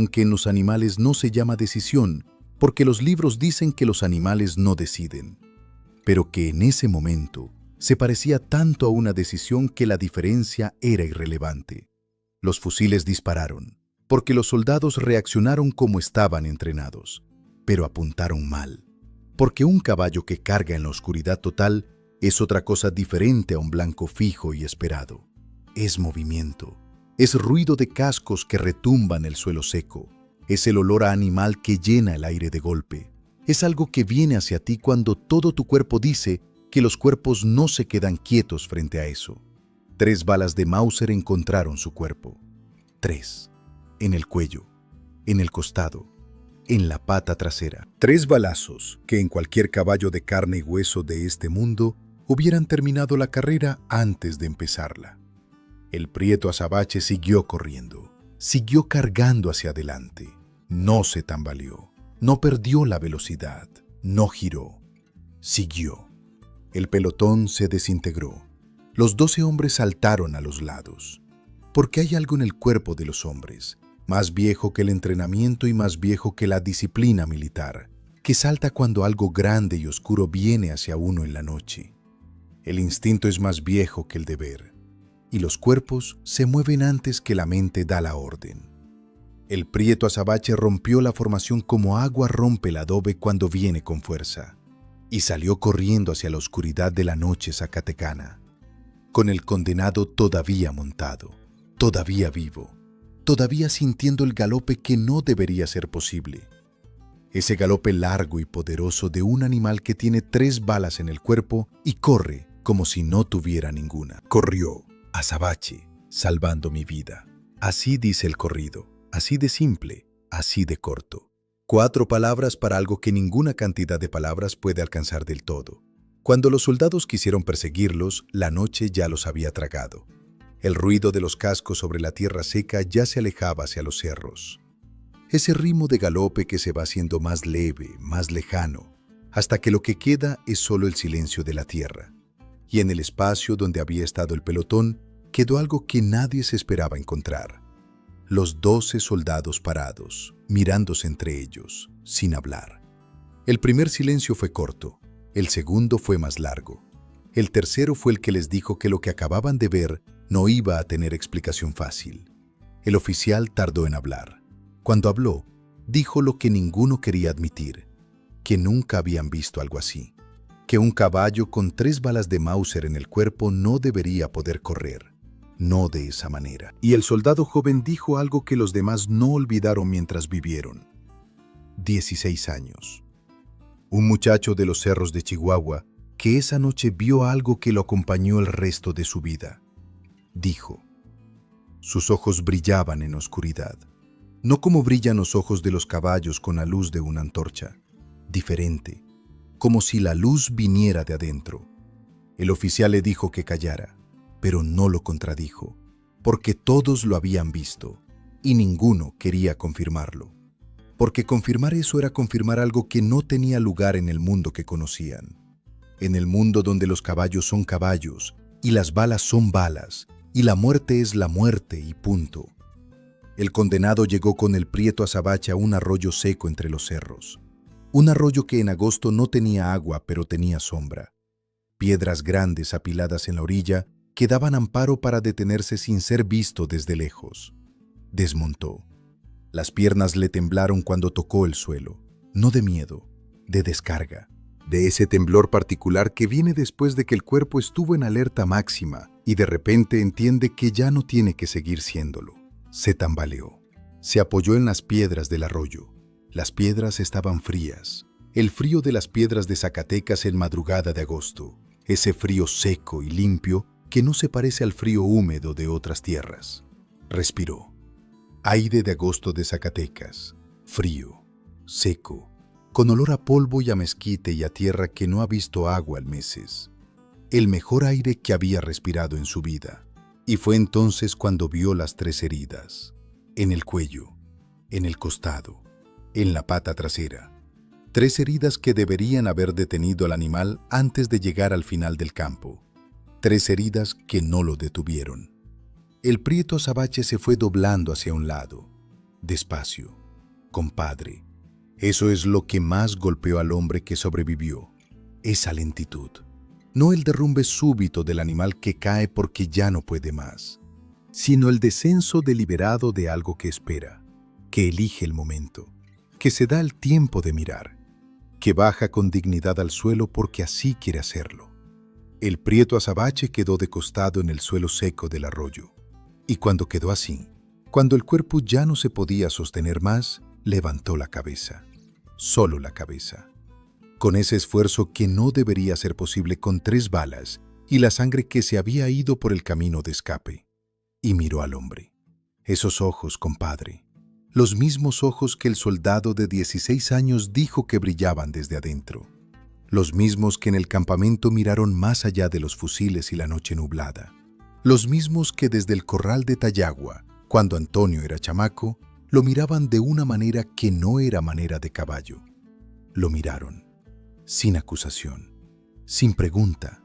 Speaker 1: que en los animales no se llama decisión, porque los libros dicen que los animales no deciden, pero que en ese momento se parecía tanto a una decisión que la diferencia era irrelevante. Los fusiles dispararon, porque los soldados reaccionaron como estaban entrenados, pero apuntaron mal, porque un caballo que carga en la oscuridad total es otra cosa diferente a un blanco fijo y esperado. Es movimiento, es ruido de cascos que retumban el suelo seco, es el olor a animal que llena el aire de golpe, es algo que viene hacia ti cuando todo tu cuerpo dice que los cuerpos no se quedan quietos frente a eso. 3 balas de Mauser encontraron su cuerpo. 3. En el cuello, en el costado, en la pata trasera. 3 balazos que en cualquier caballo de carne y hueso de este mundo hubieran terminado la carrera antes de empezarla. El prieto azabache siguió corriendo, siguió cargando hacia adelante. No se tambaleó, no perdió la velocidad, no giró. Siguió. El pelotón se desintegró. Los 12 hombres saltaron a los lados. Porque hay algo en el cuerpo de los hombres, más viejo que el entrenamiento y más viejo que la disciplina militar, que salta cuando algo grande y oscuro viene hacia uno en la noche. El instinto es más viejo que el deber, y los cuerpos se mueven antes que la mente da la orden. El prieto azabache rompió la formación como agua rompe el adobe cuando viene con fuerza, y salió corriendo hacia la oscuridad de la noche zacatecana, con el condenado todavía montado, todavía vivo, todavía sintiendo el galope que no debería ser posible. Ese galope largo y poderoso de un animal que tiene 3 balas en el cuerpo y corre como si no tuviera ninguna. Corrió, azabache, salvando mi vida. Así dice el corrido, así de simple, así de corto. 4 palabras para algo que ninguna cantidad de palabras puede alcanzar del todo. Cuando los soldados quisieron perseguirlos, la noche ya los había tragado. El ruido de los cascos sobre la tierra seca ya se alejaba hacia los cerros. Ese ritmo de galope que se va haciendo más leve, más lejano, hasta que lo que queda es solo el silencio de la tierra. Y en el espacio donde había estado el pelotón, quedó algo que nadie se esperaba encontrar. Los 12 soldados parados, mirándose entre ellos, sin hablar. El primer silencio fue corto, el segundo fue más largo. El tercero fue el que les dijo que lo que acababan de ver no iba a tener explicación fácil. El oficial tardó en hablar. Cuando habló, dijo lo que ninguno quería admitir, que nunca habían visto algo así, que un caballo con 3 balas de Mauser en el cuerpo no debería poder correr, no de esa manera. Y el soldado joven dijo algo que los demás no olvidaron mientras vivieron. 16 años. Un muchacho de los cerros de Chihuahua que esa noche vio algo que lo acompañó el resto de su vida. Dijo, sus ojos brillaban en oscuridad. No como brillan los ojos de los caballos con la luz de una antorcha, diferente, como si la luz viniera de adentro. El oficial le dijo que callara, pero no lo contradijo, porque todos lo habían visto y ninguno quería confirmarlo. Porque confirmar eso era confirmar algo que no tenía lugar en el mundo que conocían. En el mundo donde los caballos son caballos y las balas son balas y la muerte es la muerte y punto. El condenado llegó con el prieto azabache a un arroyo seco entre los cerros. Un arroyo que en agosto no tenía agua, pero tenía sombra. Piedras grandes apiladas en la orilla que daban amparo para detenerse sin ser visto desde lejos. Desmontó. Las piernas le temblaron cuando tocó el suelo, no de miedo, de descarga, de ese temblor particular que viene después de que el cuerpo estuvo en alerta máxima y de repente entiende que ya no tiene que seguir siéndolo. Se tambaleó. Se apoyó en las piedras del arroyo. Las piedras estaban frías. El frío de las piedras de Zacatecas en madrugada de agosto. Ese frío seco y limpio que no se parece al frío húmedo de otras tierras. Respiró. Aire de agosto de Zacatecas. Frío, seco, con olor a polvo y a mezquite y a tierra que no ha visto agua en meses. El mejor aire que había respirado en su vida. Y fue entonces cuando vio las 3 heridas, en el cuello, en el costado, en la pata trasera. 3 heridas que deberían haber detenido al animal antes de llegar al final del campo. 3 heridas que no lo detuvieron. El prieto azabache se fue doblando hacia un lado, despacio, compadre. Eso es lo que más golpeó al hombre que sobrevivió, esa lentitud. No el derrumbe súbito del animal que cae porque ya no puede más, sino el descenso deliberado de algo que espera, que elige el momento, que se da el tiempo de mirar, que baja con dignidad al suelo porque así quiere hacerlo. El prieto azabache quedó de costado en el suelo seco del arroyo, y cuando quedó así, cuando el cuerpo ya no se podía sostener más, levantó la cabeza, solo la cabeza. Con ese esfuerzo que no debería ser posible con 3 balas y la sangre que se había ido por el camino de escape. Y miró al hombre. Esos ojos, compadre, los mismos ojos que el soldado de 16 años dijo que brillaban desde adentro. Los mismos que en el campamento miraron más allá de los fusiles y la noche nublada. Los mismos que desde el corral de Tayagua, cuando Antonio era chamaco, lo miraban de una manera que no era manera de caballo. Lo miraron. Sin acusación, sin pregunta,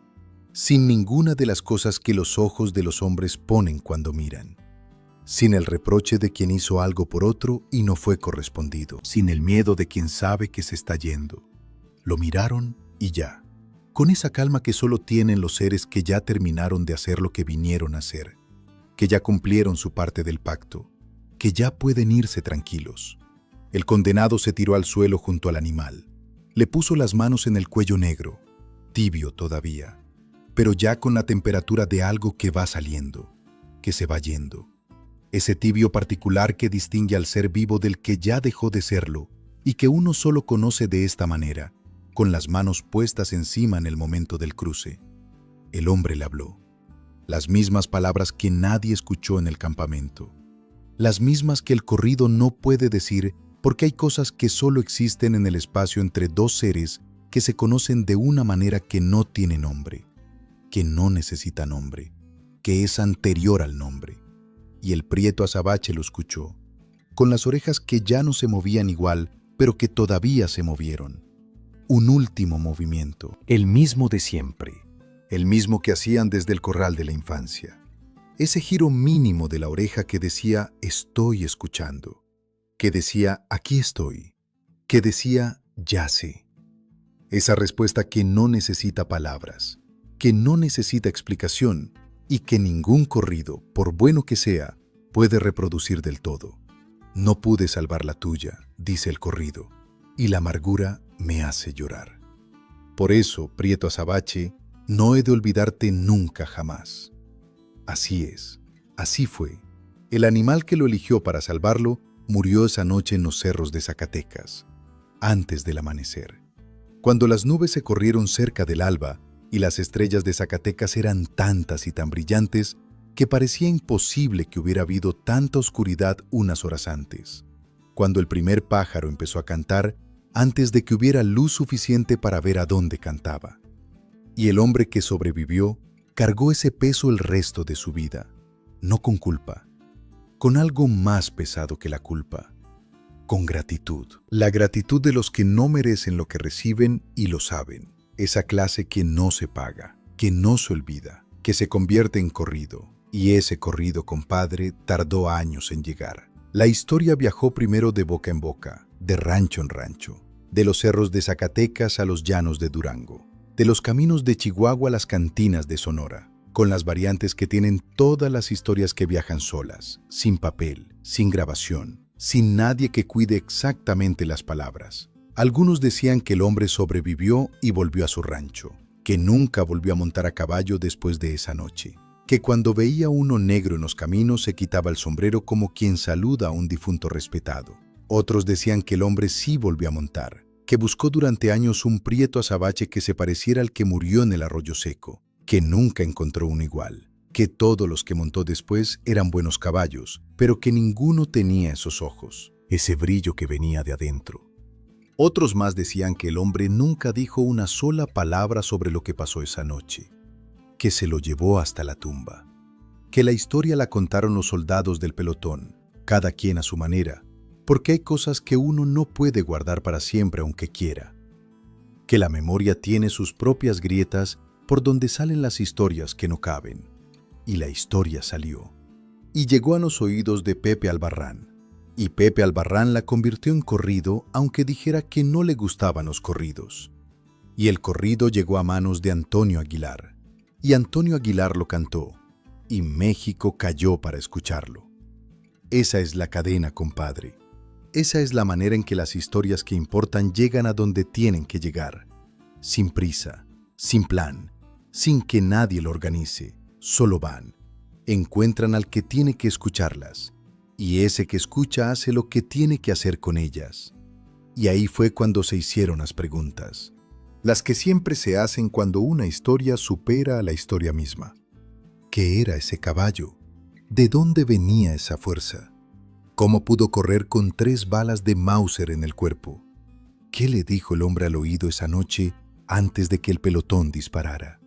Speaker 1: sin ninguna de las cosas que los ojos de los hombres ponen cuando miran. sin el reproche de quien hizo algo por otro y no fue correspondido, sin el miedo de quien sabe que se está yendo. Lo miraron y ya, con esa calma que solo tienen los seres que ya terminaron de hacer lo que vinieron a hacer, que ya cumplieron su parte del pacto, que ya pueden irse tranquilos. El condenado se tiró al suelo junto al animal. Le puso las manos en el cuello negro, tibio todavía, pero ya con la temperatura de algo que va saliendo, que se va yendo. Ese tibio particular que distingue al ser vivo del que ya dejó de serlo y que uno solo conoce de esta manera, con las manos puestas encima en el momento del cruce. El hombre le habló. Las mismas palabras que nadie escuchó en el campamento. Las mismas que el corrido no puede decir porque hay cosas que solo existen en el espacio entre dos seres que se conocen de una manera que no tiene nombre, que no necesita nombre, que es anterior al nombre. Y el prieto azabache lo escuchó, con las orejas que ya no se movían igual, pero que todavía se movieron. Un último movimiento, el mismo de siempre, el mismo que hacían desde el corral de la infancia. Ese giro mínimo de la oreja que decía «estoy escuchando», que decía «aquí estoy», que decía «ya sé». Esa respuesta que no necesita palabras, que no necesita explicación y que ningún corrido, por bueno que sea, puede reproducir del todo. No pude salvar la tuya, dice el corrido, y la amargura me hace llorar. Por eso, prieto azabache, no he de olvidarte nunca jamás. Así es, así fue. El animal que lo eligió para salvarlo murió esa noche en los cerros de Zacatecas, antes del amanecer. Cuando las nubes se corrieron cerca del alba y las estrellas de Zacatecas eran tantas y tan brillantes que parecía imposible que hubiera habido tanta oscuridad unas horas antes. Cuando el primer pájaro empezó a cantar, antes de que hubiera luz suficiente para ver a dónde cantaba. Y el hombre que sobrevivió cargó ese peso el resto de su vida, no con culpa, con algo más pesado que la culpa, con gratitud. La gratitud de los que no merecen lo que reciben y lo saben. Esa clase que no se paga, que no se olvida, que se convierte en corrido. Y ese corrido, compadre, tardó años en llegar. La historia viajó primero de boca en boca, de rancho en rancho, de los cerros de Zacatecas a los llanos de Durango, de los caminos de Chihuahua a las cantinas de Sonora, con las variantes que tienen todas las historias que viajan solas, sin papel, sin grabación, sin nadie que cuide exactamente las palabras. Algunos decían que el hombre sobrevivió y volvió a su rancho, que nunca volvió a montar a caballo después de esa noche, que cuando veía uno negro en los caminos se quitaba el sombrero como quien saluda a un difunto respetado. Otros decían que el hombre sí volvió a montar, que buscó durante años un prieto azabache que se pareciera al que murió en el arroyo seco, que nunca encontró uno igual, que todos los que montó después eran buenos caballos, pero que ninguno tenía esos ojos, ese brillo que venía de adentro. Otros más decían que el hombre nunca dijo una sola palabra sobre lo que pasó esa noche, que se lo llevó hasta la tumba, que la historia la contaron los soldados del pelotón, cada quien a su manera, porque hay cosas que uno no puede guardar para siempre aunque quiera, que la memoria tiene sus propias grietas por donde salen las historias que no caben, y la historia salió, y llegó a los oídos de Pepe Albarrán, y Pepe Albarrán la convirtió en corrido aunque dijera que no le gustaban los corridos, y el corrido llegó a manos de Antonio Aguilar, y Antonio Aguilar lo cantó, y México cayó para escucharlo. Esa es la cadena, compadre. Esa es la manera en que las historias que importan llegan a donde tienen que llegar. Sin prisa, sin plan, sin que nadie lo organice. Solo van, encuentran al que tiene que escucharlas, y ese que escucha hace lo que tiene que hacer con ellas. Y ahí fue cuando se hicieron las preguntas. Las que siempre se hacen cuando una historia supera a la historia misma. ¿Qué era ese caballo? ¿De dónde venía esa fuerza? ¿Cómo pudo correr con 3 balas de Mauser en el cuerpo? ¿Qué le dijo el hombre al oído esa noche antes de que el pelotón disparara?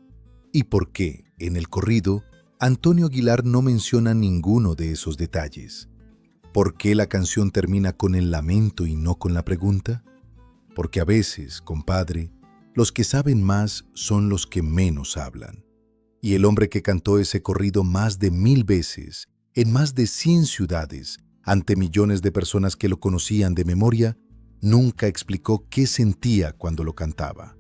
Speaker 1: ¿Y por qué, en el corrido, Antonio Aguilar no menciona ninguno de esos detalles? ¿Por qué la canción termina con el lamento y no con la pregunta? Porque a veces, compadre, los que saben más son los que menos hablan. Y el hombre que cantó ese corrido más de 1000 veces en más de 100 ciudades, ante millones de personas que lo conocían de memoria, nunca explicó qué sentía cuando lo cantaba.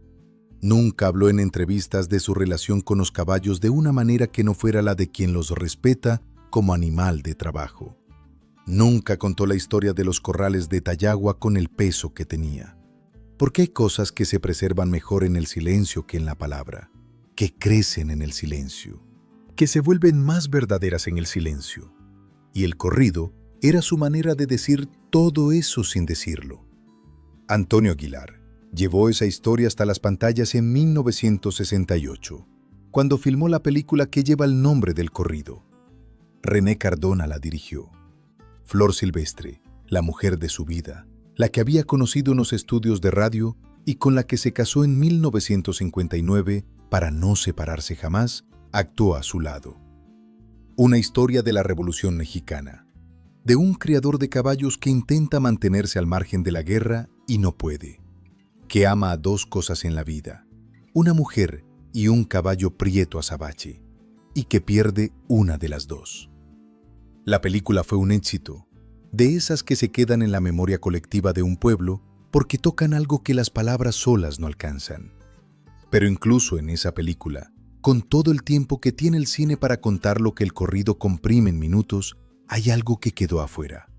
Speaker 1: Nunca habló en entrevistas de su relación con los caballos de una manera que no fuera la de quien los respeta como animal de trabajo. Nunca contó la historia de los corrales de Tayagua con el peso que tenía. Porque hay cosas que se preservan mejor en el silencio que en la palabra, que crecen en el silencio, que se vuelven más verdaderas en el silencio. Y el corrido era su manera de decir todo eso sin decirlo. Antonio Aguilar llevó esa historia hasta las pantallas en 1968, cuando filmó la película que lleva el nombre del corrido. René Cardona la dirigió. Flor Silvestre, la mujer de su vida, la que había conocido en los estudios de radio y con la que se casó en 1959 para no separarse jamás, actuó a su lado. Una historia de la Revolución Mexicana, de un criador de caballos que intenta mantenerse al margen de la guerra y no puede, que ama a dos cosas en la vida, una mujer y un caballo prieto azabache, y que pierde una de las dos. La película fue un éxito, de esas que se quedan en la memoria colectiva de un pueblo porque tocan algo que las palabras solas no alcanzan. Pero incluso en esa película, con todo el tiempo que tiene el cine para contar lo que el corrido comprime en minutos, hay algo que quedó afuera,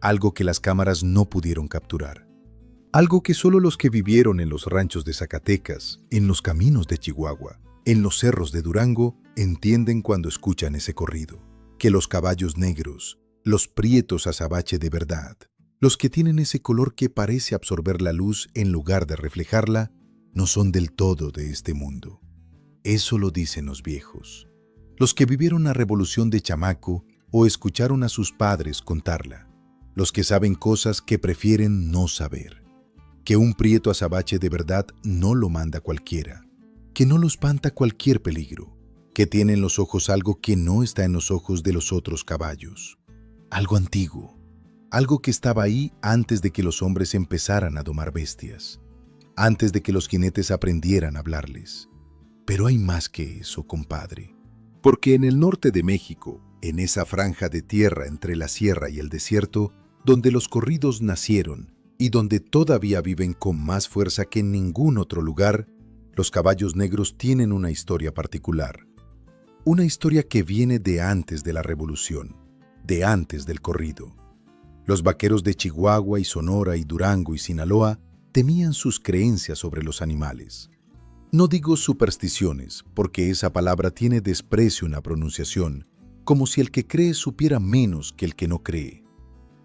Speaker 1: algo que las cámaras no pudieron capturar, algo que solo los que vivieron en los ranchos de Zacatecas, en los caminos de Chihuahua, en los cerros de Durango, entienden cuando escuchan ese corrido, que los caballos negros, los prietos azabache de verdad, los que tienen ese color que parece absorber la luz en lugar de reflejarla, no son del todo de este mundo. Eso lo dicen los viejos, los que vivieron la revolución de chamaco o escucharon a sus padres contarla, los que saben cosas que prefieren no saber, que un prieto azabache de verdad no lo manda cualquiera, que no lo espanta cualquier peligro, que tiene en los ojos algo que no está en los ojos de los otros caballos, algo antiguo, algo que estaba ahí antes de que los hombres empezaran a domar bestias, antes de que los jinetes aprendieran a hablarles. Pero hay más que eso, compadre, porque en el norte de México, en esa franja de tierra entre la sierra y el desierto, donde los corridos nacieron y donde todavía viven con más fuerza que en ningún otro lugar, los caballos negros tienen una historia particular. Una historia que viene de antes de la revolución, de antes del corrido. Los vaqueros de Chihuahua y Sonora y Durango y Sinaloa temían sus creencias sobre los animales. No digo supersticiones, porque esa palabra tiene desprecio en la pronunciación, como si el que cree supiera menos que el que no cree.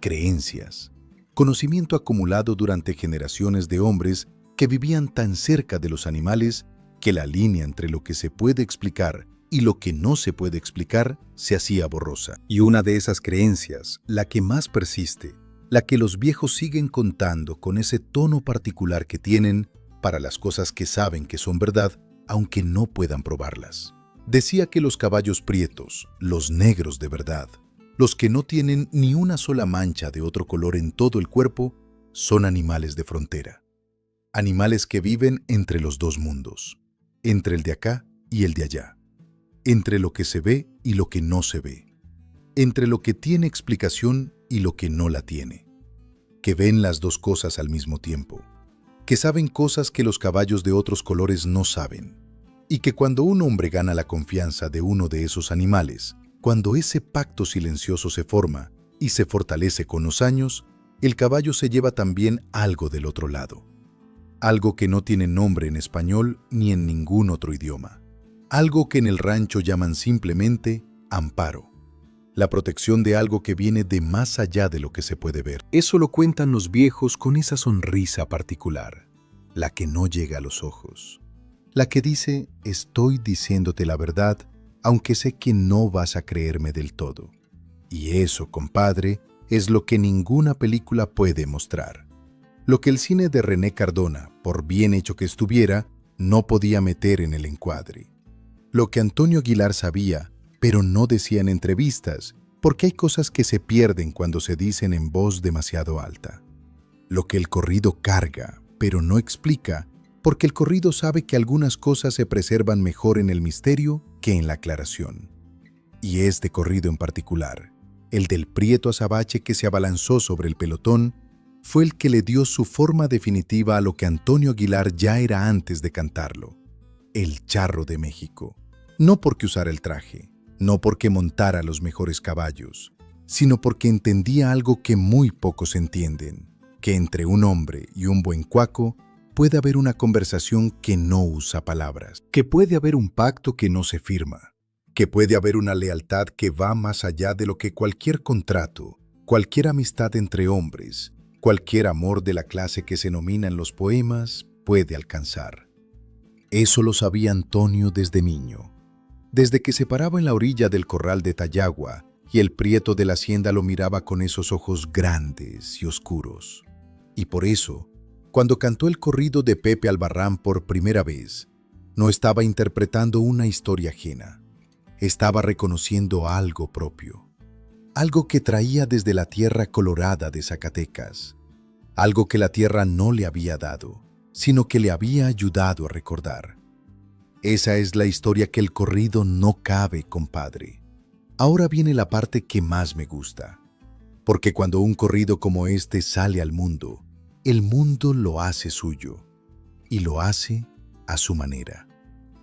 Speaker 1: Creencias, conocimiento acumulado durante generaciones de hombres que vivían tan cerca de los animales que la línea entre lo que se puede explicar y lo que no se puede explicar se hacía borrosa. Y una de esas creencias, la que más persiste, la que los viejos siguen contando con ese tono particular que tienen para las cosas que saben que son verdad, aunque no puedan probarlas. Decía que los caballos prietos, los negros de verdad, los que no tienen ni una sola mancha de otro color en todo el cuerpo, son animales de frontera. Animales que viven entre los dos mundos, entre el de acá y el de allá, entre lo que se ve y lo que no se ve, entre lo que tiene explicación y lo que no la tiene, que ven las dos cosas al mismo tiempo, que saben cosas que los caballos de otros colores no saben, y que cuando un hombre gana la confianza de uno de esos animales, cuando ese pacto silencioso se forma y se fortalece con los años, el caballo se lleva también algo del otro lado. Algo que no tiene nombre en español ni en ningún otro idioma. Algo que en el rancho llaman simplemente amparo. La protección de algo que viene de más allá de lo que se puede ver. Eso lo cuentan los viejos con esa sonrisa particular, la que no llega a los ojos. La que dice, estoy diciéndote la verdad, aunque sé que no vas a creerme del todo. Y eso, compadre, es lo que ninguna película puede mostrar. Lo que el cine de René Cardona, por bien hecho que estuviera, no podía meter en el encuadre. Lo que Antonio Aguilar sabía, pero no decía en entrevistas, porque hay cosas que se pierden cuando se dicen en voz demasiado alta. Lo que el corrido carga, pero no explica, porque el corrido sabe que algunas cosas se preservan mejor en el misterio que en la aclaración. y este corrido en particular, el del Prieto Azabache que se abalanzó sobre el pelotón, fue el que le dio su forma definitiva a lo que Antonio Aguilar ya era antes de cantarlo: el charro de México. No porque usara el traje, no porque montara los mejores caballos, sino porque entendía algo que muy pocos entienden: que entre un hombre y un buen cuaco puede haber una conversación que no usa palabras, que puede haber un pacto que no se firma, que puede haber una lealtad que va más allá de lo que cualquier contrato, cualquier amistad entre hombres, cualquier amor de la clase que se nomina en los poemas puede alcanzar. Eso lo sabía Antonio desde niño, desde que se paraba en la orilla del corral de Tayagua y el prieto de la hacienda lo miraba con esos ojos grandes y oscuros. Y por eso, cuando cantó el corrido de Pepe Albarrán por primera vez, no estaba interpretando una historia ajena, estaba reconociendo algo propio, algo que traía desde la tierra colorada de Zacatecas, algo que la tierra no le había dado, sino que le había ayudado a recordar. Esa es la historia que el corrido no cabe, compadre. Ahora viene la parte que más me gusta, porque cuando un corrido como este sale al mundo, el mundo lo hace suyo, y lo hace a su manera.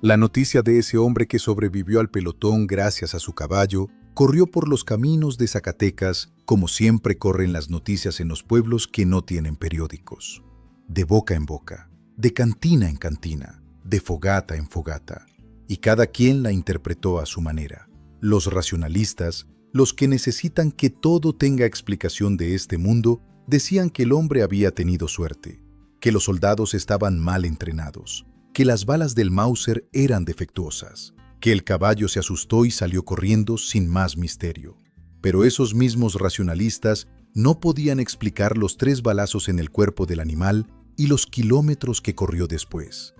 Speaker 1: La noticia de ese hombre que sobrevivió al pelotón gracias a su caballo corrió por los caminos de Zacatecas como siempre corren las noticias en los pueblos que no tienen periódicos. De boca en boca, de cantina en cantina, de fogata en fogata, y cada quien la interpretó a su manera. Los racionalistas, los que necesitan que todo tenga explicación de este mundo, decían que el hombre había tenido suerte, que los soldados estaban mal entrenados, que las balas del Mauser eran defectuosas, que el caballo se asustó y salió corriendo sin más misterio. Pero esos mismos racionalistas no podían explicar los 3 balazos en el cuerpo del animal y los kilómetros que corrió después.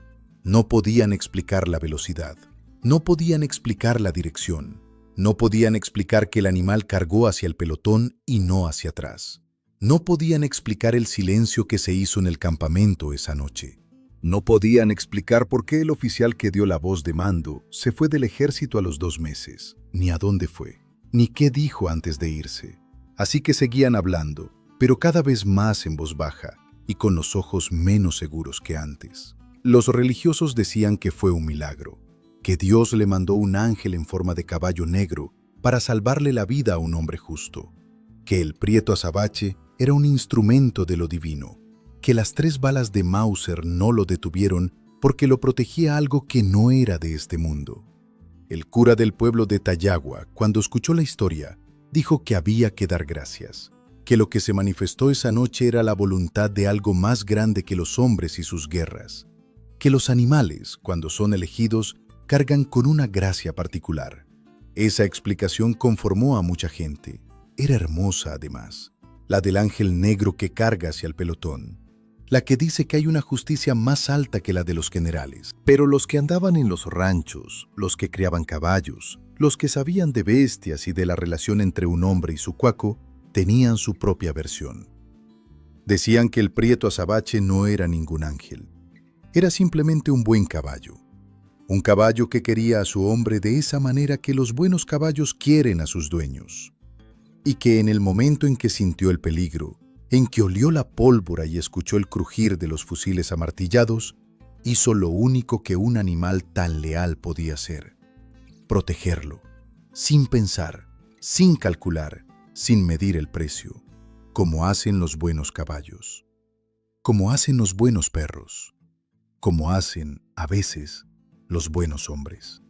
Speaker 1: No podían explicar la velocidad, no podían explicar la dirección, no podían explicar que el animal cargó hacia el pelotón y no hacia atrás. No podían explicar el silencio que se hizo en el campamento esa noche. No podían explicar por qué el oficial que dio la voz de mando se fue del ejército a los 2 meses, ni a dónde fue, ni qué dijo antes de irse. Así que seguían hablando, pero cada vez más en voz baja y con los ojos menos seguros que antes. Los religiosos decían que fue un milagro, que Dios le mandó un ángel en forma de caballo negro para salvarle la vida a un hombre justo, que el Prieto Azabache era un instrumento de lo divino, que las 3 balas de Mauser no lo detuvieron porque lo protegía algo que no era de este mundo. El cura del pueblo de Tayagua, cuando escuchó la historia, dijo que había que dar gracias, que lo que se manifestó esa noche era la voluntad de algo más grande que los hombres y sus guerras, que los animales, cuando son elegidos, cargan con una gracia particular. Esa explicación conformó a mucha gente. Era hermosa además, la del ángel negro que carga hacia el pelotón, la que dice que hay una justicia más alta que la de los generales. Pero los que andaban en los ranchos, los que criaban caballos, los que sabían de bestias y de la relación entre un hombre y su cuaco, tenían su propia versión. Decían que el Prieto Azabache no era ningún ángel, era simplemente un buen caballo. Un caballo que quería a su hombre de esa manera que los buenos caballos quieren a sus dueños. Y que en el momento en que sintió el peligro, en que olió la pólvora y escuchó el crujir de los fusiles amartillados, hizo lo único que un animal tan leal podía hacer: protegerlo, sin pensar, sin calcular, sin medir el precio, como hacen los buenos caballos, como hacen los buenos perros, como hacen, a veces, los buenos hombres.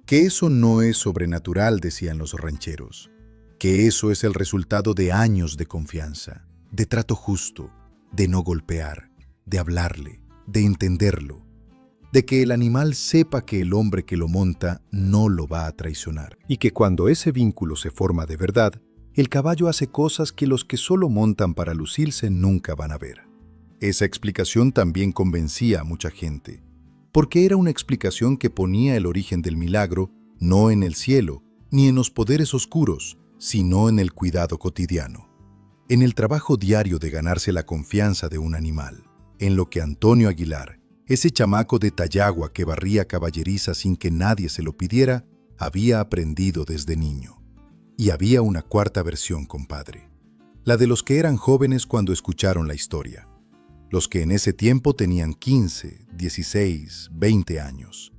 Speaker 1: Que eso no es sobrenatural, decían los rancheros, que eso es el resultado de años de confianza, de trato justo, de no golpear, de hablarle, de entenderlo, de que el animal sepa que el hombre que lo monta no lo va a traicionar, y que cuando ese vínculo se forma de verdad, el caballo hace cosas que los que solo montan para lucirse nunca van a ver. Esa explicación también convencía a mucha gente, porque era una explicación que ponía el origen del milagro no en el cielo, ni en los poderes oscuros, sino en el cuidado cotidiano, en el trabajo diario de ganarse la confianza de un animal, en lo que Antonio Aguilar, ese chamaco de Tayagua que barría caballeriza sin que nadie se lo pidiera, había aprendido desde niño. Y había una cuarta versión, compadre. La de los que eran jóvenes cuando escucharon la historia. Los que en ese tiempo tenían 15, 16, 20 años.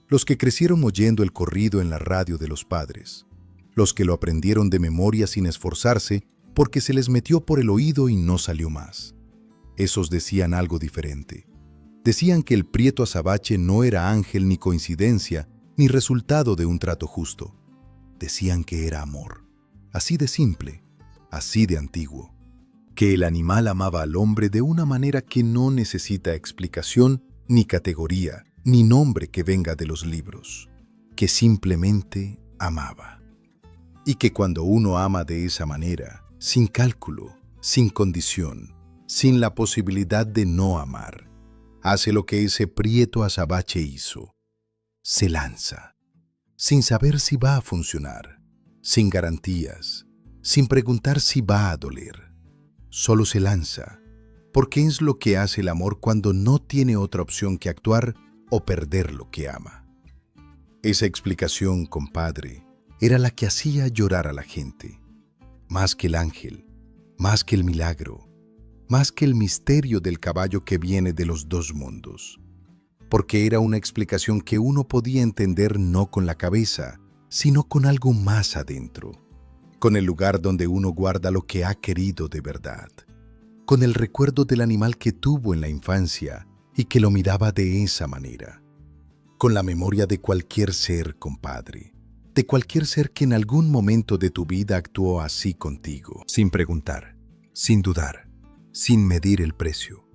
Speaker 1: Los que crecieron oyendo el corrido en la radio de los padres. Los que lo aprendieron de memoria sin esforzarse porque se les metió por el oído y no salió más. Esos decían algo diferente. Decían que el prieto azabache no era ángel ni coincidencia, ni resultado de un trato justo. Decían que era amor. Así de simple, así de antiguo. Que el animal amaba al hombre de una manera que no necesita explicación, ni categoría, ni nombre que venga de los libros. Que simplemente amaba. Y que cuando uno ama de esa manera, sin cálculo, sin condición, sin la posibilidad de no amar, hace lo que ese prieto azabache hizo. Se lanza, sin saber si va a funcionar, sin garantías, sin preguntar si va a doler. Solo se lanza, porque es lo que hace el amor cuando no tiene otra opción que actuar o perder lo que ama. Esa explicación, compadre, era la que hacía llorar a la gente. Más que el ángel, más que el milagro, más que el misterio del caballo que viene de los dos mundos. Porque era una explicación que uno podía entender no con la cabeza, sino con algo más adentro. Con el lugar donde uno guarda lo que ha querido de verdad. Con el recuerdo del animal que tuvo en la infancia y que lo miraba de esa manera. Con la memoria de cualquier ser, compadre. De cualquier ser que en algún momento de tu vida actuó así contigo. Sin preguntar, sin dudar, sin medir el precio.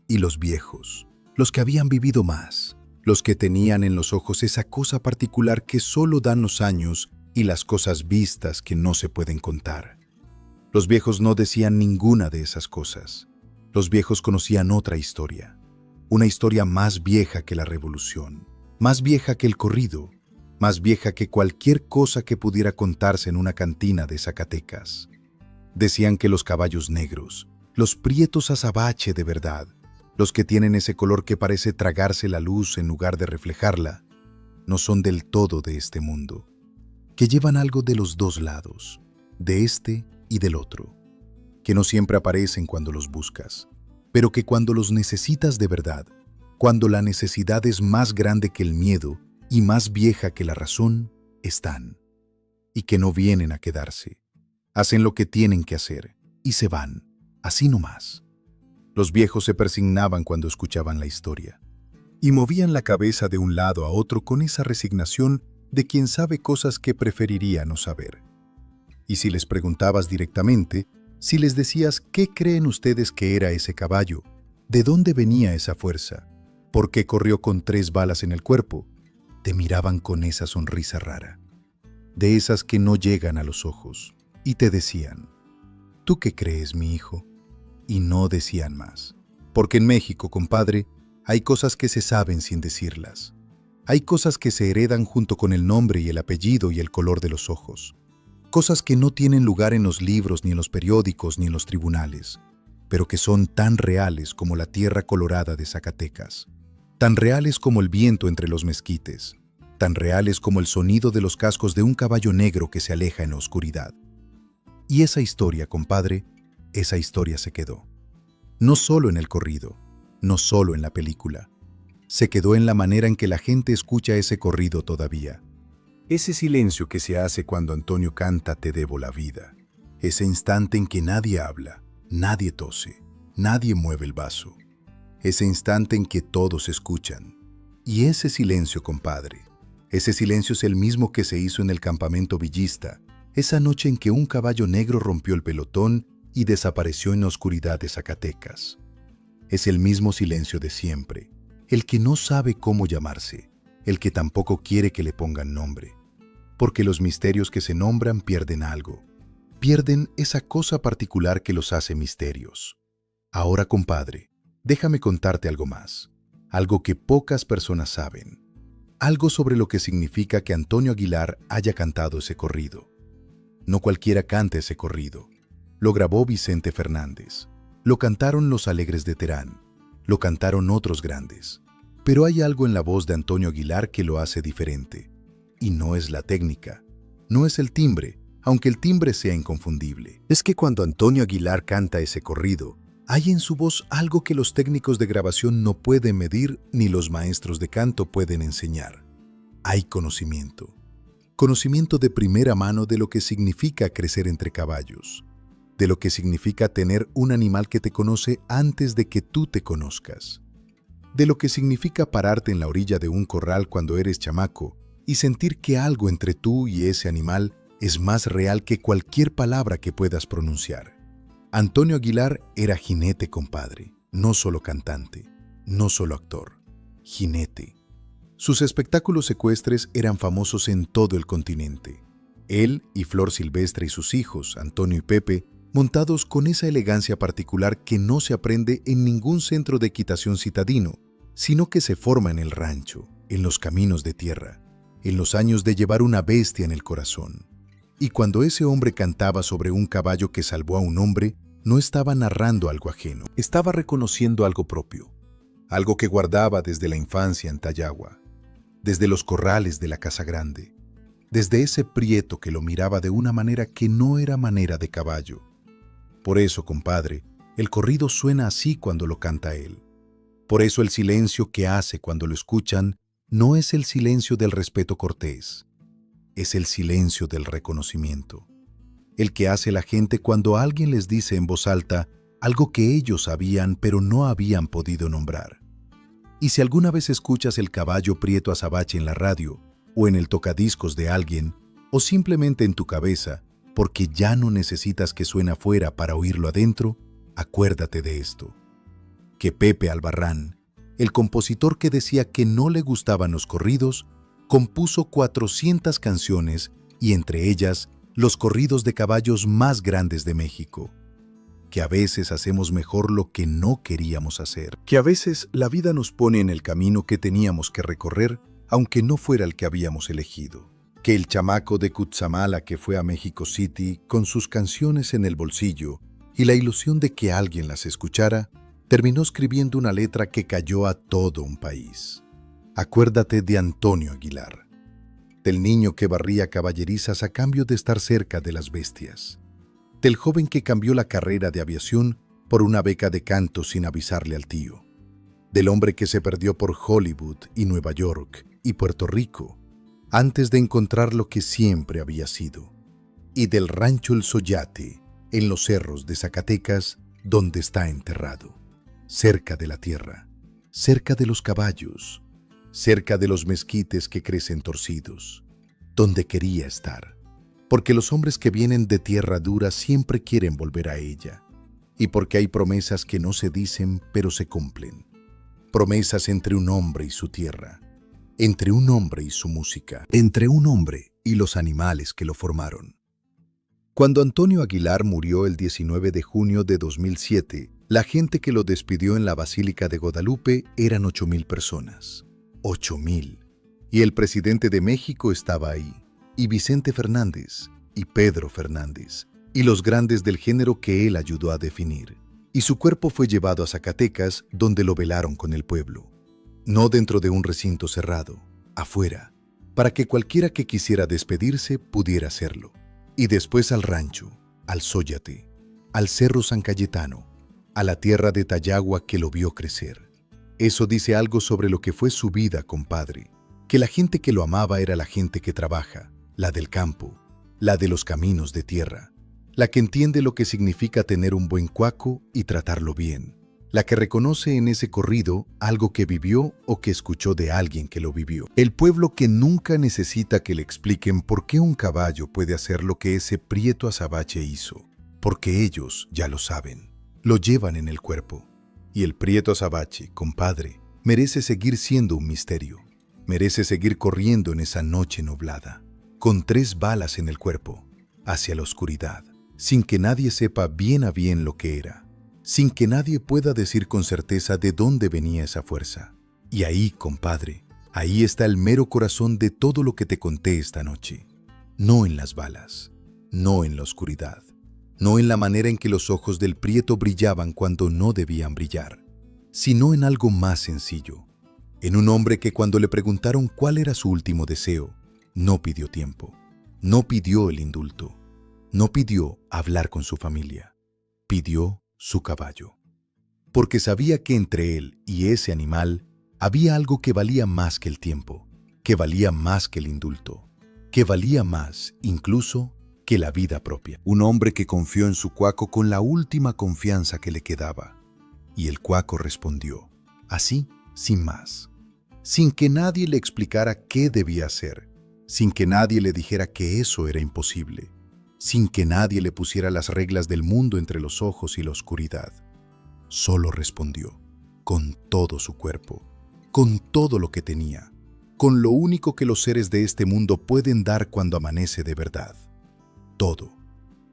Speaker 1: Y los viejos, los que habían vivido más, los que tenían en los ojos esa cosa particular que solo dan los años y las cosas vistas que no se pueden contar. Los viejos no decían ninguna de esas cosas. Los viejos conocían otra historia. Una historia más vieja que la revolución, más vieja que el corrido, más vieja que cualquier cosa que pudiera contarse en una cantina de Zacatecas. Decían que los caballos negros, los prietos azabache de verdad, los que tienen ese color que parece tragarse la luz en lugar de reflejarla, no son del todo de este mundo, que llevan algo de los dos lados, de este y del otro, que no siempre aparecen cuando los buscas, pero que cuando los necesitas de verdad, cuando la necesidad es más grande que el miedo y más vieja que la razón, están, y que no vienen a quedarse. Hacen lo que tienen que hacer y se van, así nomás. Los viejos se persignaban cuando escuchaban la historia y movían la cabeza de un lado a otro con esa resignación de quien sabe cosas que preferiría no saber. Y si les preguntabas directamente, si les decías ¿qué creen ustedes que era ese caballo? ¿De dónde venía esa fuerza? ¿Por qué corrió con 3 balas en el cuerpo? Te miraban con esa sonrisa rara, de esas que no llegan a los ojos, y te decían, ¿tú qué crees, mi hijo? Y no decían más. Porque en México, compadre, hay cosas que se saben sin decirlas. Hay cosas que se heredan junto con el nombre y el apellido y el color de los ojos. Cosas que no tienen lugar en los libros, ni en los periódicos, ni en los tribunales, pero que son tan reales como la tierra colorada de Zacatecas. Tan reales como el viento entre los mezquites, tan reales como el sonido de los cascos de un caballo negro que se aleja en la oscuridad. Y esa historia, compadre, esa historia se quedó. No solo en el corrido, no solo en la película. Se quedó en la manera en que la gente escucha ese corrido todavía. Ese silencio que se hace cuando Antonio canta Te debo la vida. Ese instante en que nadie habla, nadie tose, nadie mueve el vaso. Ese instante en que todos escuchan. Y ese silencio, compadre, ese silencio es el mismo que se hizo en el campamento villista, esa noche en que un caballo negro rompió el pelotón y desapareció en la oscuridad de Zacatecas. Es el mismo silencio de siempre, el que no sabe cómo llamarse, el que tampoco quiere que le pongan nombre. Porque los misterios que se nombran pierden algo, pierden esa cosa particular que los hace misterios. Ahora, compadre, déjame contarte algo más, algo que pocas personas saben, algo sobre lo que significa que Antonio Aguilar haya cantado ese corrido. No cualquiera canta ese corrido. Lo grabó Vicente Fernández, lo cantaron los Alegres de Terán, lo cantaron otros grandes. Pero hay algo en la voz de Antonio Aguilar que lo hace diferente. Y no es la técnica, no es el timbre, aunque el timbre sea inconfundible. Es que cuando Antonio Aguilar canta ese corrido, hay en su voz algo que los técnicos de grabación no pueden medir ni los maestros de canto pueden enseñar. Hay conocimiento. Conocimiento de primera mano de lo que significa crecer entre caballos, de lo que significa tener un animal que te conoce antes de que tú te conozcas, de lo que significa pararte en la orilla de un corral cuando eres chamaco y sentir que algo entre tú y ese animal es más real que cualquier palabra que puedas pronunciar. Antonio Aguilar era jinete, compadre, no solo cantante, no solo actor, jinete. Sus espectáculos ecuestres eran famosos en todo el continente. Él y Flor Silvestre y sus hijos, Antonio y Pepe, montados con esa elegancia particular que no se aprende en ningún centro de equitación citadino, sino que se forma en el rancho, en los caminos de tierra, en los años de llevar una bestia en el corazón. Y cuando ese hombre cantaba sobre un caballo que salvó a un hombre, no estaba narrando algo ajeno, estaba reconociendo algo propio, algo que guardaba desde la infancia en Tayagua, desde los corrales de la Casa Grande, desde ese prieto que lo miraba de una manera que no era manera de caballo. Por eso, compadre, el corrido suena así cuando lo canta él. Por eso el silencio que hace cuando lo escuchan no es el silencio del respeto cortés, es el silencio del reconocimiento. El que hace la gente cuando alguien les dice en voz alta algo que ellos sabían pero no habían podido nombrar. Y si alguna vez escuchas el caballo prieto azabache en la radio, o en el tocadiscos de alguien, o simplemente en tu cabeza, porque ya no necesitas que suene afuera para oírlo adentro, acuérdate de esto. Que Pepe Albarrán, el compositor que decía que no le gustaban los corridos, compuso 400 canciones y entre ellas los corridos de caballos más grandes de México. Que a veces hacemos mejor lo que no queríamos hacer. Que a veces la vida nos pone en el camino que teníamos que recorrer, aunque no fuera el que habíamos elegido. Que el chamaco de Cutzamala que fue a México City con sus canciones en el bolsillo y la ilusión de que alguien las escuchara, terminó escribiendo una letra que cayó a todo un país. Acuérdate de Antonio Aguilar, del niño que barría caballerizas a cambio de estar cerca de las bestias, del joven que cambió la carrera de aviación por una beca de canto sin avisarle al tío, del hombre que se perdió por Hollywood y Nueva York y Puerto Rico antes de encontrar lo que siempre había sido, y del rancho El Soyate, en los cerros de Zacatecas, donde está enterrado, cerca de la tierra, cerca de los caballos, cerca de los mezquites que crecen torcidos, donde quería estar, porque los hombres que vienen de tierra dura siempre quieren volver a ella, y porque hay promesas que no se dicen pero se cumplen, promesas entre un hombre y su tierra, entre un hombre y su música, entre un hombre y los animales que lo formaron. Cuando Antonio Aguilar murió el 19 de junio de 2007, la gente que lo despidió en la Basílica de Guadalupe eran 8,000 personas. 8,000. Y el presidente de México estaba ahí, y Vicente Fernández, y Pedro Fernández, y los grandes del género que él ayudó a definir. Y su cuerpo fue llevado a Zacatecas, donde lo velaron con el pueblo. No dentro de un recinto cerrado, afuera, para que cualquiera que quisiera despedirse pudiera hacerlo. Y después al rancho, al Zóyate, al Cerro San Cayetano, a la tierra de Tayagua que lo vio crecer. Eso dice algo sobre lo que fue su vida, compadre, que la gente que lo amaba era la gente que trabaja, la del campo, la de los caminos de tierra, la que entiende lo que significa tener un buen cuaco y tratarlo bien, la que reconoce en ese corrido algo que vivió o que escuchó de alguien que lo vivió. El pueblo que nunca necesita que le expliquen por qué un caballo puede hacer lo que ese prieto azabache hizo, porque ellos ya lo saben, lo llevan en el cuerpo. Y el prieto azabache, compadre, merece seguir siendo un misterio. Merece seguir corriendo en esa noche nublada, con 3 balas en el cuerpo, hacia la oscuridad, sin que nadie sepa bien a bien lo que era, sin que nadie pueda decir con certeza de dónde venía esa fuerza. Y ahí, compadre, ahí está el mero corazón de todo lo que te conté esta noche. No en las balas, no en la oscuridad, no en la manera en que los ojos del prieto brillaban cuando no debían brillar, sino en algo más sencillo, en un hombre que cuando le preguntaron cuál era su último deseo, No pidió tiempo, no pidió el indulto, no pidió hablar con su familia, pidió su caballo. Porque sabía que entre él y ese animal había algo que valía más que el tiempo, que valía más que el indulto, que valía más incluso que la vida propia. Un hombre que confió en su cuaco con la última confianza que le quedaba. Y el cuaco respondió, así, sin más, sin que nadie le explicara qué debía hacer, sin que nadie le dijera que eso era imposible, sin que nadie le pusiera las reglas del mundo entre los ojos y la oscuridad. Solo respondió, con todo su cuerpo, con todo lo que tenía, con lo único que los seres de este mundo pueden dar cuando amanece de verdad. Todo.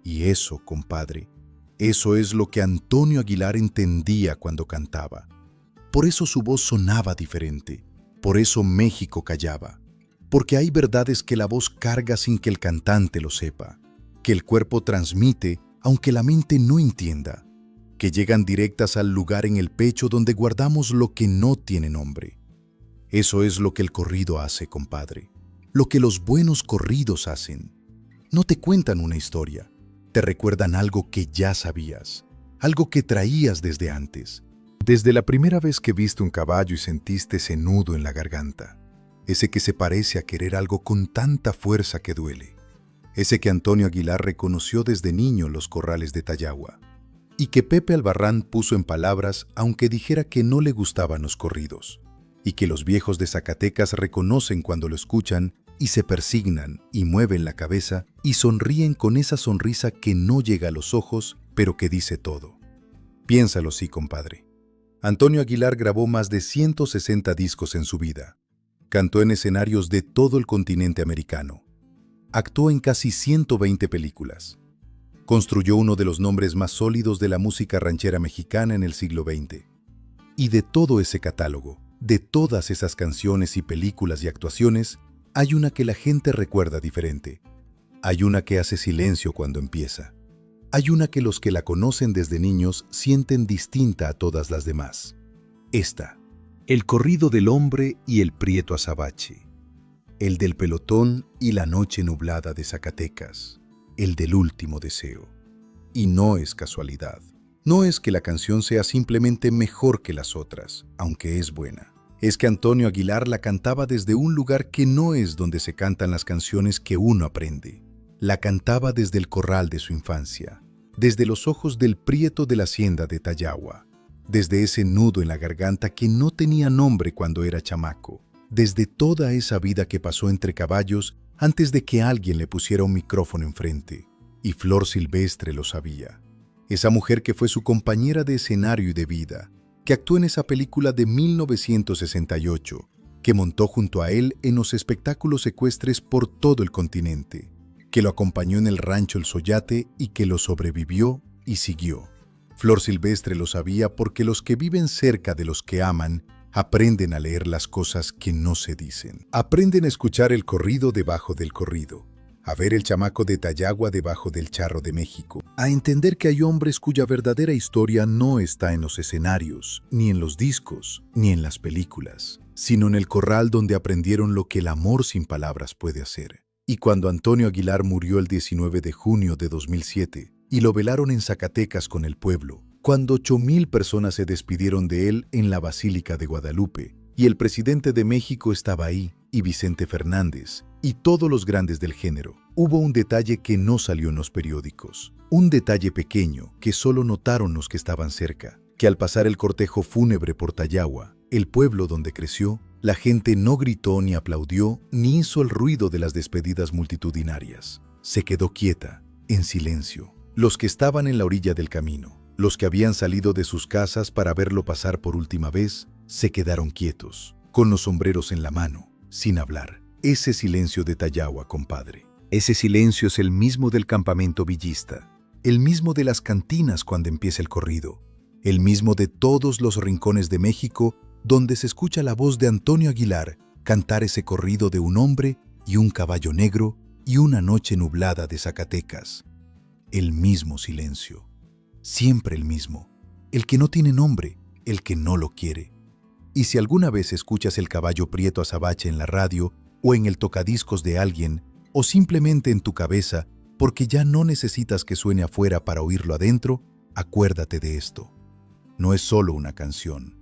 Speaker 1: Y eso, compadre, eso es lo que Antonio Aguilar entendía cuando cantaba. Por eso su voz sonaba diferente, por eso México callaba. Porque hay verdades que la voz carga sin que el cantante lo sepa, que el cuerpo transmite aunque la mente no entienda, que llegan directas al lugar en el pecho donde guardamos lo que no tiene nombre. Eso es lo que el corrido hace, compadre, lo que los buenos corridos hacen. No te cuentan una historia, te recuerdan algo que ya sabías, algo que traías desde antes, desde la primera vez que viste un caballo y sentiste ese nudo en la garganta, ese que se parece a querer algo con tanta fuerza que duele, ese que Antonio Aguilar reconoció desde niño en los corrales de Tayagua, y que Pepe Albarrán puso en palabras aunque dijera que no le gustaban los corridos, y que los viejos de Zacatecas reconocen cuando lo escuchan y se persignan y mueven la cabeza y sonríen con esa sonrisa que no llega a los ojos, pero que dice todo. Piénsalo así, compadre. Antonio Aguilar grabó más de 160 discos en su vida. Cantó en escenarios de todo el continente americano. Actuó en casi 120 películas. Construyó uno de los nombres más sólidos de la música ranchera mexicana en el siglo XX. Y de todo ese catálogo, de todas esas canciones y películas y actuaciones, hay una que la gente recuerda diferente. Hay una que hace silencio cuando empieza. Hay una que los que la conocen desde niños sienten distinta a todas las demás. Esta, el corrido del hombre y el prieto azabache. El del pelotón y la noche nublada de Zacatecas. El del último deseo. Y no es casualidad. No es que la canción sea simplemente mejor que las otras, aunque es buena. Es que Antonio Aguilar la cantaba desde un lugar que no es donde se cantan las canciones que uno aprende. La cantaba desde el corral de su infancia, desde los ojos del prieto de la hacienda de Tayagua, desde ese nudo en la garganta que no tenía nombre cuando era chamaco, desde toda esa vida que pasó entre caballos antes de que alguien le pusiera un micrófono enfrente. Y Flor Silvestre lo sabía. Esa mujer que fue su compañera de escenario y de vida, que actuó en esa película de 1968, que montó junto a él en los espectáculos ecuestres por todo el continente, que lo acompañó en el rancho El Soyate y que lo sobrevivió y siguió. Flor Silvestre lo sabía porque los que viven cerca de los que aman aprenden a leer las cosas que no se dicen. Aprenden a escuchar el corrido debajo del corrido, a ver el chamaco de Tayagua debajo del charro de México, a entender que hay hombres cuya verdadera historia no está en los escenarios, ni en los discos, ni en las películas, sino en el corral donde aprendieron lo que el amor sin palabras puede hacer. Y cuando Antonio Aguilar murió el 19 de junio de 2007, y lo velaron en Zacatecas con el pueblo, cuando 8,000 personas se despidieron de él en la Basílica de Guadalupe, y el presidente de México estaba ahí, y Vicente Fernández, y todos los grandes del género, hubo un detalle que no salió en los periódicos. Un detalle pequeño que solo notaron los que estaban cerca, que al pasar el cortejo fúnebre por Tayagua, el pueblo donde creció, la gente no gritó ni aplaudió ni hizo el ruido de las despedidas multitudinarias. Se quedó quieta, en silencio. Los que estaban en la orilla del camino, los que habían salido de sus casas para verlo pasar por última vez, se quedaron quietos, con los sombreros en la mano, sin hablar. Ese silencio de Tayagua, compadre. Ese silencio es el mismo del campamento villista, el mismo de las cantinas cuando empieza el corrido, el mismo de todos los rincones de México donde se escucha la voz de Antonio Aguilar cantar ese corrido de un hombre y un caballo negro y una noche nublada de Zacatecas. El mismo silencio, siempre el mismo, el que no tiene nombre, el que no lo quiere. Y si alguna vez escuchas el caballo prieto azabache en la radio, o en el tocadiscos de alguien, o simplemente en tu cabeza, porque ya no necesitas que suene afuera para oírlo adentro, acuérdate de esto. No es solo una canción.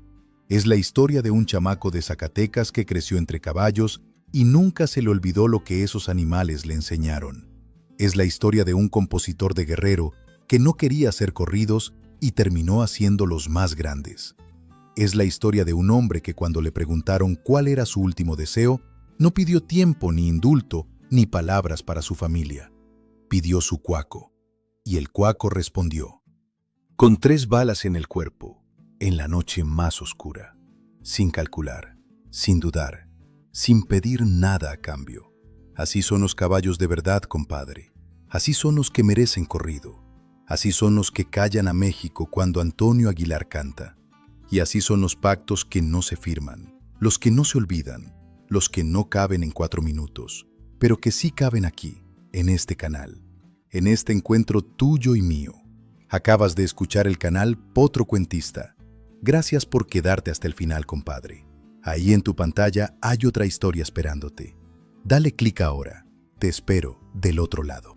Speaker 1: Es la historia de un chamaco de Zacatecas que creció entre caballos y nunca se le olvidó lo que esos animales le enseñaron. Es la historia de un compositor de Guerrero que no quería hacer corridos y terminó haciendo los más grandes. Es la historia de un hombre que cuando le preguntaron cuál era su último deseo, no pidió tiempo ni indulto ni palabras para su familia. Pidió su cuaco, y el cuaco respondió: con 3 balas en el cuerpo, en la noche más oscura, sin calcular, sin dudar, sin pedir nada a cambio. Así son los caballos de verdad, compadre. Así son los que merecen corrido. Así son los que callan a México cuando Antonio Aguilar canta. Y así son los pactos que no se firman, los que no se olvidan, los que no caben en 4 minutos, pero que sí caben aquí, en este canal, en este encuentro tuyo y mío. Acabas de escuchar el canal Potro Cuentista. Gracias por quedarte hasta el final, compadre. Ahí en tu pantalla hay otra historia esperándote. Dale clic ahora. Te espero del otro lado.